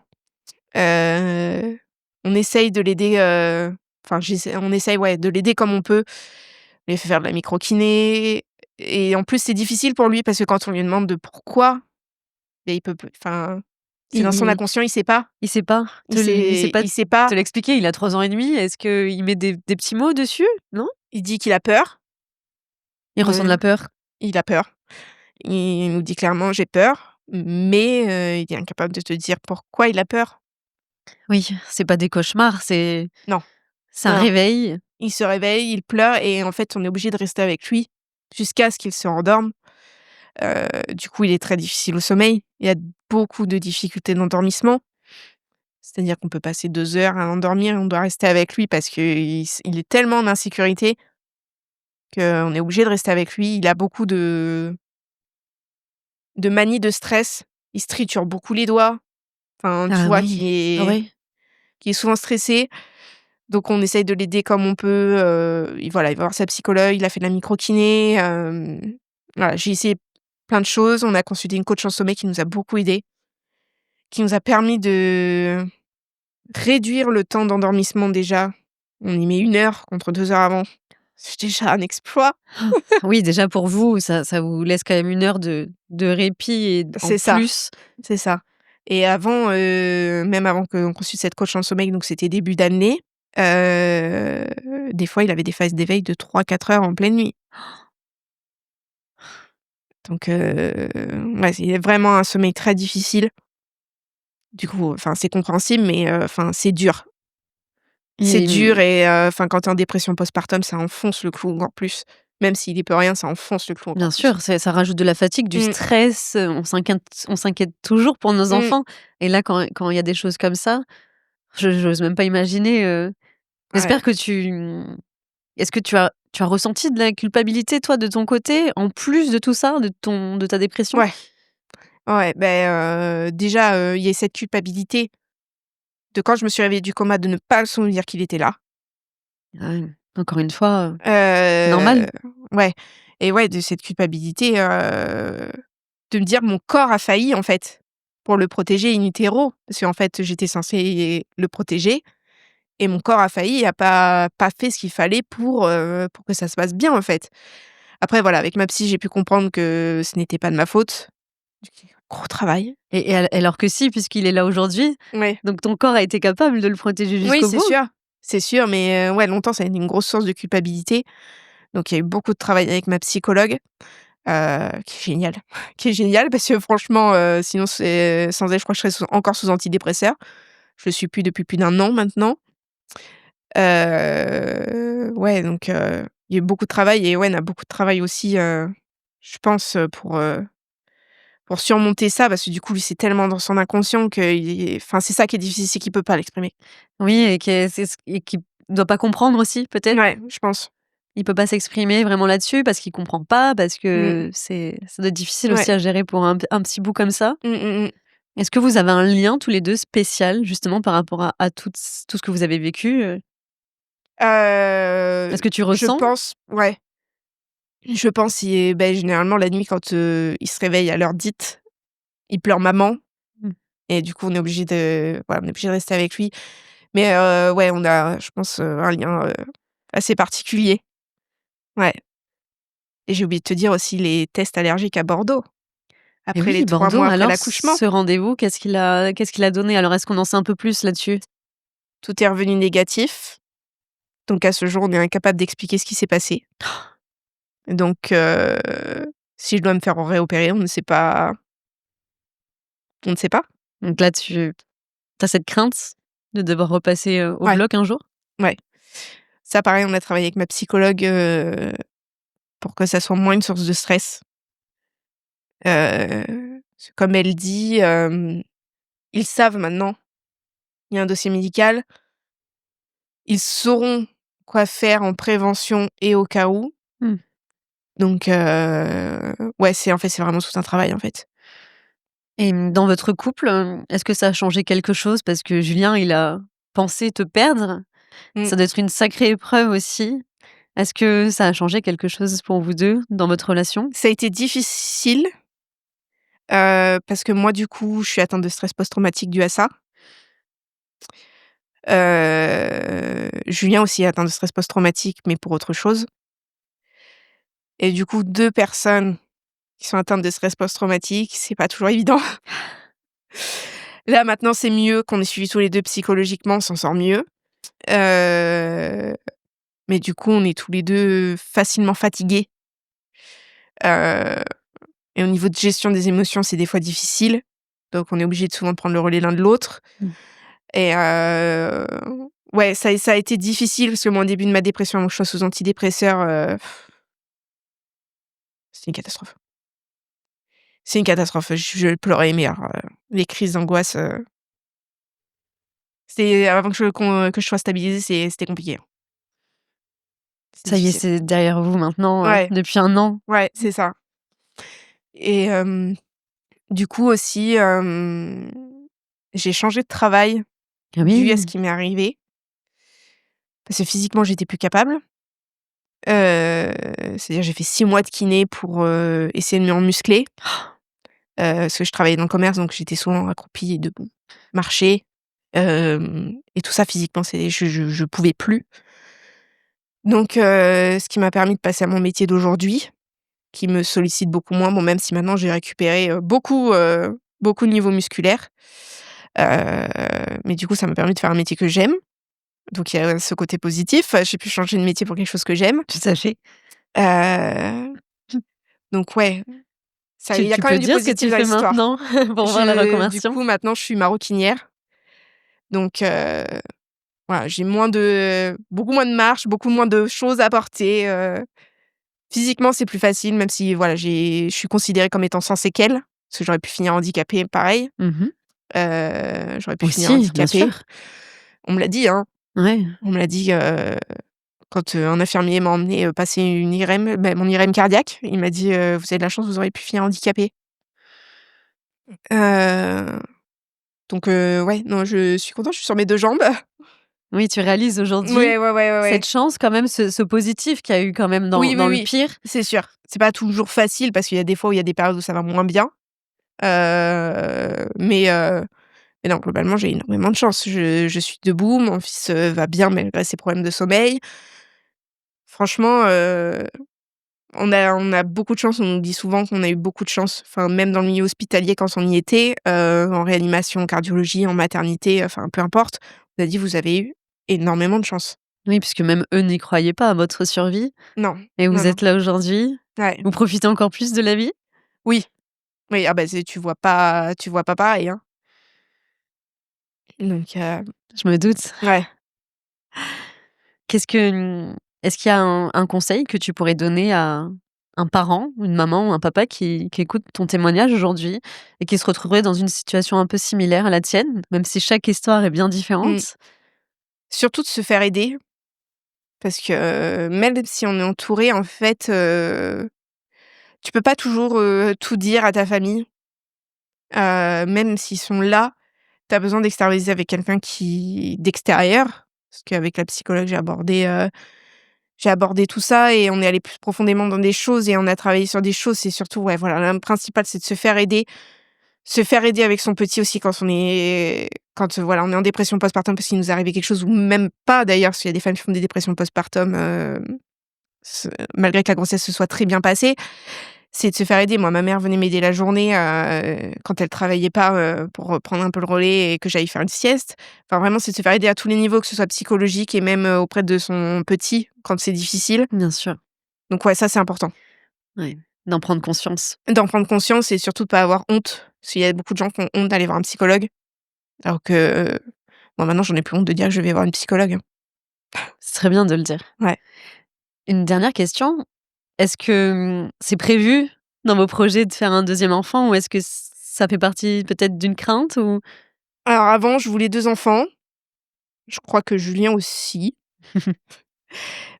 Speaker 2: Heu, on essaye de l'aider, on essaye, ouais, de l'aider comme on peut. On lui fait faire de la micro-kiné et en plus, c'est difficile pour lui parce que quand on lui demande de pourquoi, beh, il peut c'est dans son
Speaker 1: il
Speaker 2: inconscient, il sait pas.
Speaker 1: il sait pas il sait pas
Speaker 2: Il sait pas.
Speaker 1: te l'expliquer? Il a 3 ans et demi. Est-ce qu'il met des petits mots dessus? Non?
Speaker 2: Il dit qu'il a peur,
Speaker 1: Il ressent de
Speaker 2: heu,
Speaker 1: la peur?
Speaker 2: il a peur. Il nous dit clairement: «J'ai peur», mais il est incapable de te dire pourquoi il a peur.
Speaker 1: Oui, c'est pas des cauchemars,
Speaker 2: Non,
Speaker 1: c'est un
Speaker 2: non, non.
Speaker 1: réveil.
Speaker 2: Il se réveille, il pleure et en fait, on est obligé de rester avec lui jusqu'à ce qu'il se rendorme. Du coup, il est très difficile au sommeil. Il y a beaucoup de difficultés d'endormissement. C'est-à-dire qu'on peut passer 2 heures à l'endormir et on doit rester avec lui parce qu'il est tellement en insécurité qu'on est obligé de rester avec lui. Il a beaucoup de manies de stress. Il se triture beaucoup les doigts. Enfin, tu
Speaker 1: Ah
Speaker 2: vois,
Speaker 1: oui, ah ouais.
Speaker 2: qui est souvent stressé. Donc on essaye de l'aider comme on peut, et voilà, il va voir sa psychologue, il a fait de la micro-kiné, voilà, j'ai essayé plein de choses. On a consulté une coach en sommeil qui nous a beaucoup aidés, qui nous a permis de réduire le temps d'endormissement déjà. On y met 1 heure contre 2 heures avant. C'est déjà un exploit.
Speaker 1: Oui, déjà pour vous, ça vous laisse quand même 1 heure de répit et en
Speaker 2: C'est ça,
Speaker 1: plus.
Speaker 2: c'est ça et avant, même avant qu'on consulte cette coach en sommeil, donc c'était début d'année, heu, des fois, il avait des phases d'éveil de 3-4 heures en pleine nuit. Donc ouais, c'est vraiment un sommeil très difficile. Du coup, enfin, c'est compréhensible, mais enfin, c'est dur. C'est dur
Speaker 1: Il
Speaker 2: et quand tu es en dépression postpartum, ça enfonce le clou encore plus. Même s'il y peut rien, ça enfonce le clou encore
Speaker 1: Bien
Speaker 2: plus.
Speaker 1: sûr, ça rajoute de la fatigue, du
Speaker 2: Mmh,
Speaker 1: stress, on s'inquiète toujours pour nos
Speaker 2: mmh,
Speaker 1: enfants et là, quand il y a des choses comme ça, je j'ose même pas imaginer,
Speaker 2: ouais,
Speaker 1: j'espère que est-ce que tu as ressenti de la culpabilité, toi, de ton côté, en plus de tout ça, de ta dépression?
Speaker 2: ouais, ouais, déjà, il y a cette culpabilité de quand je me suis réveillée du coma de ne pas le souvenir qu'il était là.
Speaker 1: Ah oui, encore une fois, c'est
Speaker 2: Heu,
Speaker 1: normal.
Speaker 2: ouais et ouais, de cette culpabilité, de me dire: «Mon corps a failli, en fait». pour le protéger in utero, parce qu'en fait, j'étais censée le protéger et mon corps a failli, a pas fait ce qu'il fallait pour que ça se passe bien, en fait. Après voilà, avec ma psy, j'ai pu comprendre que ce n'était pas de ma faute. Gros travail.
Speaker 1: Alors que si, puisqu'il est là aujourd'hui,
Speaker 2: Ouais.
Speaker 1: donc ton corps a été capable de le protéger
Speaker 2: Oui,
Speaker 1: jusqu'au bout?
Speaker 2: c'est sûr, mais ouais, longtemps, ça a été une grosse source de culpabilité. Donc il y a eu beaucoup de travail avec ma psychologue, qui est géniale, qui est géniale parce que franchement, sinon c'est sans elle, je crois que je serais encore sous antidépresseur. Je le suis plus depuis plus d'1 an maintenant. Ouais, donc il y a eu beaucoup de travail et ouais, on a beaucoup de travail aussi, je pense, pour surmonter ça parce que du coup, lui, c'est tellement dans son inconscient enfin, c'est ça qui est difficile, c'est qu'il peut pas l'exprimer.
Speaker 1: Oui, et qui doit pas comprendre aussi, peut-être?
Speaker 2: Ouais, je pense.
Speaker 1: Il peut pas s'exprimer vraiment là-dessus parce qu'il comprend pas, parce
Speaker 2: Mmh.
Speaker 1: que ça doit être difficile
Speaker 2: Ouais.
Speaker 1: aussi à gérer pour un petit bout comme ça.
Speaker 2: Mmh, mmh mh.
Speaker 1: Est-ce que vous avez un lien tous les 2 spécial justement par rapport à tout ce que vous avez vécu? Est-ce que tu
Speaker 2: Je
Speaker 1: ressens?
Speaker 2: pense, ouais, je pense généralement la nuit quand, il se réveille à l'heure dite, il pleure maman
Speaker 1: Mmh.
Speaker 2: et du coup on est obligé de rester avec lui. Mais ouais, on a, je pense, un lien, assez particulier. Ouais, et j'ai oublié de te dire aussi les tests allergiques à Bordeaux,
Speaker 1: Et
Speaker 2: après les
Speaker 1: oui,
Speaker 2: 3
Speaker 1: Bordeaux
Speaker 2: mois après
Speaker 1: alors,
Speaker 2: l'accouchement.
Speaker 1: ce rendez-vous, qu'est-ce qu'il a donné? Alors est-ce qu'on en sait un peu plus là-dessus?
Speaker 2: Tout est revenu négatif, donc à ce jour, on est incapable d'expliquer ce qui s'est passé. Donc si je dois me faire réopérer, on ne sait pas.
Speaker 1: Donc là, tu as cette crainte de devoir repasser, au
Speaker 2: Ouais,
Speaker 1: bloc un jour?
Speaker 2: ouais. Ça pareil, on a travaillé avec ma psychologue, pour que ça soit moins une source de stress. Comme elle dit, ils savent maintenant, il y a un dossier médical, ils sauront quoi faire en prévention et au cas où.
Speaker 1: Mmh.
Speaker 2: Donc ouais, c'est vraiment tout un travail, en fait.
Speaker 1: Et dans votre couple, est-ce que ça a changé quelque chose? Parce que Julien, il a pensé te perdre.
Speaker 2: Mmh.
Speaker 1: Ça doit être une sacrée épreuve aussi. Est-ce que ça a changé quelque chose pour vous 2 dans votre relation?
Speaker 2: Ça a été difficile, parce que moi, du coup, je suis atteinte de stress post-traumatique dû à ça. Julien aussi est atteint de stress post-traumatique, mais pour autre chose. Et du coup, 2 personnes qui sont atteintes de stress post-traumatique, c'est pas toujours évident. Là, maintenant, c'est mieux qu'on est suivis tous les 2 psychologiquement, on s'en sort mieux. Heu, mais du coup, on est tous les 2 facilement fatigués. Heu et au niveau de gestion des émotions, c'est des fois difficile. Donc on est obligé de souvent prendre le relais l'un de l'autre
Speaker 1: Mmh.
Speaker 2: et ouais, ça a été difficile parce que moi, au début de ma dépression, avant que je sois sous antidépresseurs, c'était une catastrophe. C'est une catastrophe. Je pleurais, mais alors, les crises d'angoisse, c'est avant que je sois stabilisée, c'était compliqué, hein. C'était
Speaker 1: Ça y est,
Speaker 2: difficile.
Speaker 1: c'est derrière vous maintenant,
Speaker 2: Ouais,
Speaker 1: depuis 1 an?
Speaker 2: ouais, c'est ça et du coup aussi, j'ai changé de travail
Speaker 1: Ah
Speaker 2: dû à ce
Speaker 1: oui!
Speaker 2: qui m'est arrivé parce que physiquement, j'étais plus capable. C'est-à-dire j'ai fait 6 mois de kiné pour, essayer de me muscler, parce que je travaillais dans le commerce, donc j'étais souvent accroupie et debout, marcher, et tout ça physiquement, je pouvais plus. Donc ce qui m'a permis de passer à mon métier d'aujourd'hui, qui me sollicite beaucoup moins. Bon, même si maintenant j'ai récupéré, beaucoup de niveau musculaire, heu, mais du coup, ça m'a permis de faire un métier que j'aime. Donc il y a ce côté positif, j'ai pu changer de métier pour quelque chose que j'aime.
Speaker 1: Tout à fait.
Speaker 2: Heu, donc ouais, ça il
Speaker 1: Tu
Speaker 2: y a
Speaker 1: tu
Speaker 2: quand
Speaker 1: peux
Speaker 2: même du
Speaker 1: dire ce que
Speaker 2: positif
Speaker 1: tu
Speaker 2: dans
Speaker 1: fais
Speaker 2: l'histoire.
Speaker 1: maintenant pour voir la
Speaker 2: Du
Speaker 1: reconversion?
Speaker 2: coup, maintenant, je suis maroquinière, donc voilà, j'ai beaucoup moins de marche, beaucoup moins de choses à porter, physiquement, c'est plus facile, même si voilà, je suis considérée comme étant sans séquelles, parce que j'aurais pu finir handicapée pareil,
Speaker 1: Mmh.
Speaker 2: j'aurais pu finir
Speaker 1: Aussi, bien
Speaker 2: handicapée.
Speaker 1: sûr.
Speaker 2: On me l'a dit, hein,
Speaker 1: Ouais.
Speaker 2: on me l'a dit, quand, un infirmier m'a emmenée, passer une IRM, mon IRM cardiaque. Il m'a dit: «Vous avez de la chance, vous auriez pu finir handicapée». Heu, donc ouais, non, je suis contente, je suis sur mes 2 jambes.
Speaker 1: Oui, tu réalises aujourd'hui
Speaker 2: Ouais, ouais, ouais, ouais, ouais.
Speaker 1: cette chance quand même, ce positif qu'il y a eu quand même dans
Speaker 2: Oui, oui,
Speaker 1: dans le
Speaker 2: oui,
Speaker 1: pire.
Speaker 2: c'est sûr. C'est pas toujours facile parce qu'il y a des fois où il y a des périodes où ça va moins bien. Mais non, globalement, j'ai énormément de chance. Je suis debout, mon fils, va bien malgré ses problèmes de sommeil. Franchement, on a beaucoup de chance. On nous dit souvent qu'on a eu beaucoup de chance. Enfin, même dans le milieu hospitalier quand on y était, en réanimation, en cardiologie, en maternité, enfin peu importe, on a dit: «Vous avez eu énormément de chance».
Speaker 1: Oui, puisque même eux n'y croyaient pas à votre survie
Speaker 2: Non,
Speaker 1: et
Speaker 2: non,
Speaker 1: vous
Speaker 2: non.
Speaker 1: êtes là aujourd'hui.
Speaker 2: Ouais.
Speaker 1: Vous profitez encore plus de la vie?
Speaker 2: Oui, oui, ah bah, tu vois pas pareil, hein. Donc
Speaker 1: Je me doute.
Speaker 2: ouais.
Speaker 1: Qu'est-ce que, est-ce qu'il y a un conseil que tu pourrais donner à un parent, une maman ou un papa qui écoute ton témoignage aujourd'hui et qui se retrouverait dans une situation un peu similaire à la tienne, même si chaque histoire est bien
Speaker 2: Mmh.
Speaker 1: différente?
Speaker 2: Surtout de se faire aider parce que, même si on est entouré, en fait, tu peux pas toujours, tout dire à ta famille. Même s'ils sont là, tu as besoin d'extérioriser avec quelqu'un d'extérieur. Parce qu'avec la psychologue, j'ai abordé tout ça et on est allé plus profondément dans des choses et on a travaillé sur des choses. C'est surtout, ouais, voilà, le principal, c'est de se faire aider. Se faire aider avec son petit aussi voilà, on est en dépression postpartum parce qu'il nous est arrivé quelque chose ou même pas d'ailleurs, parce qu'il y a des femmes qui font des dépressions postpartum, malgré que la grossesse se soit très bien passée. C'est de se faire aider. Moi, ma mère venait m'aider la journée, quand elle travaillait pas, pour, prendre un peu le relais et que j'aille faire une sieste. Enfin, vraiment, c'est de se faire aider à tous les niveaux, que ce soit psychologique et même, auprès de son petit, quand c'est difficile.
Speaker 1: Bien sûr,
Speaker 2: Donc ouais, ça, c'est important.
Speaker 1: oui, d'en prendre conscience.
Speaker 2: D'en prendre conscience et surtout de pas avoir honte. Parce qu'il y a beaucoup de gens qui ont honte d'aller voir un psychologue, alors que, moi, maintenant, j'en ai plus honte de dire que je vais voir une psychologue, hein.
Speaker 1: C'est très bien de le dire.
Speaker 2: Ouais.
Speaker 1: Une dernière question, est-ce que, c'est prévu dans vos projets de faire un deuxième enfant ou est-ce que ça fait partie peut-être d'une crainte ou?
Speaker 2: Alors avant, je voulais 2 enfants. Je crois que Julien aussi.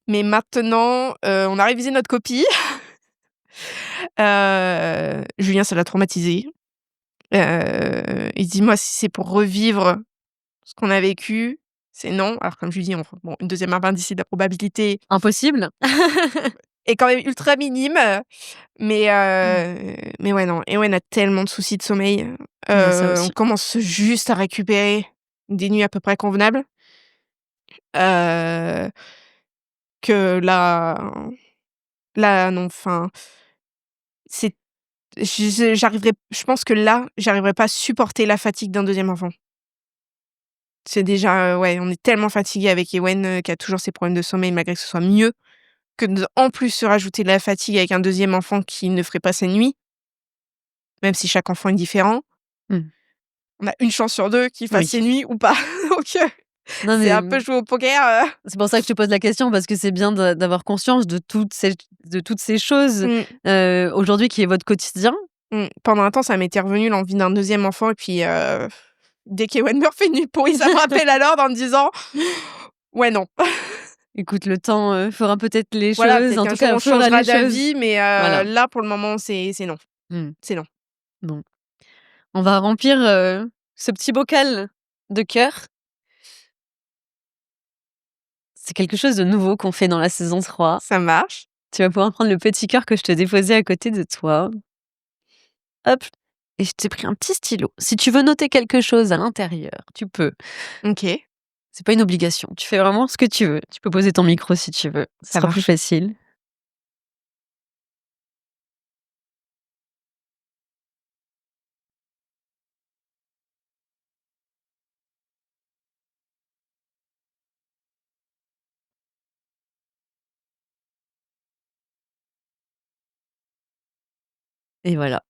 Speaker 2: Mais maintenant, on a révisé notre copie. Julien, ça l'a traumatisé. Il dit: «Moi, si c'est pour revivre ce qu'on a vécu, c'est non». Alors comme je lui dis, bon, une deuxième appendicite, la probabilité
Speaker 1: Impossible?
Speaker 2: est quand même ultra minime, mais
Speaker 1: Mmh.
Speaker 2: mais ouais, non et ouais, on a tellement de soucis de sommeil,
Speaker 1: Il y a ça
Speaker 2: on
Speaker 1: aussi.
Speaker 2: commence juste à récupérer des nuits à peu près convenables, heu, que là non, enfin, c'est je pense que là, j'arriverai pas à supporter la fatigue d'un deuxième enfant. C'est déjà, ouais, on est tellement fatigué avec Ewen, qui a toujours ses problèmes de sommeil malgré que ce soit mieux, que de en plus se rajouter de la fatigue avec un deuxième enfant qui ne ferait pas ses nuits, même si chaque enfant est différent.
Speaker 1: Mmh.
Speaker 2: On a une chance sur 2 qu'il fasse
Speaker 1: Oui.
Speaker 2: ses nuits ou pas. Donc
Speaker 1: Non
Speaker 2: c'est
Speaker 1: mais,
Speaker 2: un peu jouer au poker,
Speaker 1: c'est pour ça que je te pose la question parce que c'est bien d'avoir conscience de toutes ces choses,
Speaker 2: mmh,
Speaker 1: aujourd'hui qui est votre quotidien.
Speaker 2: Pendant un temps, ça m'était revenu l'envie d'un deuxième enfant et puis, dès qu'Ewen me refait une nuit pourrie, ça me rappelle à l'ordre en me disant: «Ouais, non».
Speaker 1: Écoute, le temps, fera peut-être les
Speaker 2: Voilà,
Speaker 1: choses,
Speaker 2: peut-être
Speaker 1: en
Speaker 2: qu'un
Speaker 1: tout
Speaker 2: jour
Speaker 1: cas
Speaker 2: on
Speaker 1: fera
Speaker 2: changera
Speaker 1: les choses.
Speaker 2: d'avis, mais
Speaker 1: Voilà.
Speaker 2: là pour le moment c'est non,
Speaker 1: Mmh.
Speaker 2: c'est non.
Speaker 1: Bon, on va remplir, ce petit bocal de cœur. C'est quelque chose de nouveau qu'on fait dans la saison 3.
Speaker 2: Ça marche.
Speaker 1: Tu vas pouvoir prendre le petit cœur que je te déposais à côté de toi. Hop, et je t'ai pris un petit stylo. Si tu veux noter quelque chose à l'intérieur, tu peux.
Speaker 2: OK,
Speaker 1: C'est pas une obligation. Tu fais vraiment ce que tu veux. Tu peux poser ton micro si tu veux. Ce
Speaker 2: ça
Speaker 1: sera plus
Speaker 2: marche.
Speaker 1: facile. Et voilà.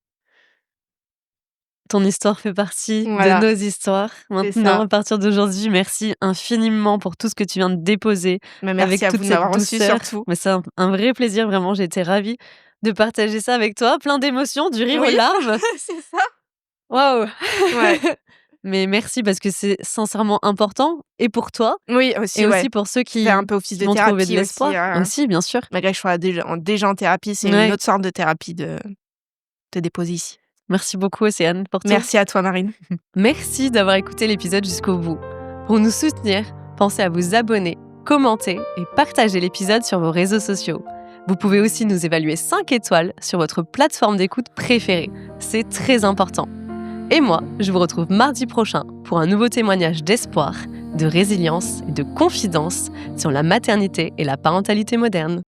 Speaker 1: Ton histoire fait partie de
Speaker 2: Voilà,
Speaker 1: nos histoires.
Speaker 2: c'est
Speaker 1: Maintenant,
Speaker 2: ça.
Speaker 1: à partir d'aujourd'hui, merci infiniment pour tout ce que tu viens de déposer
Speaker 2: Bah, merci
Speaker 1: avec
Speaker 2: à vous
Speaker 1: toute
Speaker 2: de
Speaker 1: cette
Speaker 2: m'avoir reçue
Speaker 1: douceur.
Speaker 2: surtout.
Speaker 1: Mais c'est un vrai plaisir, vraiment. J'ai été ravie de partager ça avec toi. Plein d'émotions, du rire aux
Speaker 2: Oui,
Speaker 1: larmes.
Speaker 2: c'est ça.
Speaker 1: Waouh!
Speaker 2: Ouais.
Speaker 1: Mais merci parce que c'est sincèrement important et pour toi
Speaker 2: Oui,
Speaker 1: et
Speaker 2: aussi, ouais.
Speaker 1: aussi pour ceux
Speaker 2: Faire un peu office
Speaker 1: qui
Speaker 2: de
Speaker 1: vont trouver de
Speaker 2: thérapie aussi,
Speaker 1: l'espoir aussi, bien sûr.
Speaker 2: malgré que je sois déjà en thérapie, c'est une
Speaker 1: Ouais.
Speaker 2: autre sorte de thérapie de te déposer ici.
Speaker 1: Merci beaucoup Océane pour tout.
Speaker 2: Merci à toi, Marine.
Speaker 1: Merci d'avoir écouté l'épisode jusqu'au bout. Pour nous soutenir, pensez à vous abonner, commenter et partager l'épisode sur vos réseaux sociaux. Vous pouvez aussi nous évaluer 5 étoiles sur votre plateforme d'écoute préférée. C'est très important. Et moi, je vous retrouve mardi prochain pour un nouveau témoignage d'espoir, de résilience et de confidence sur la maternité et la parentalité moderne.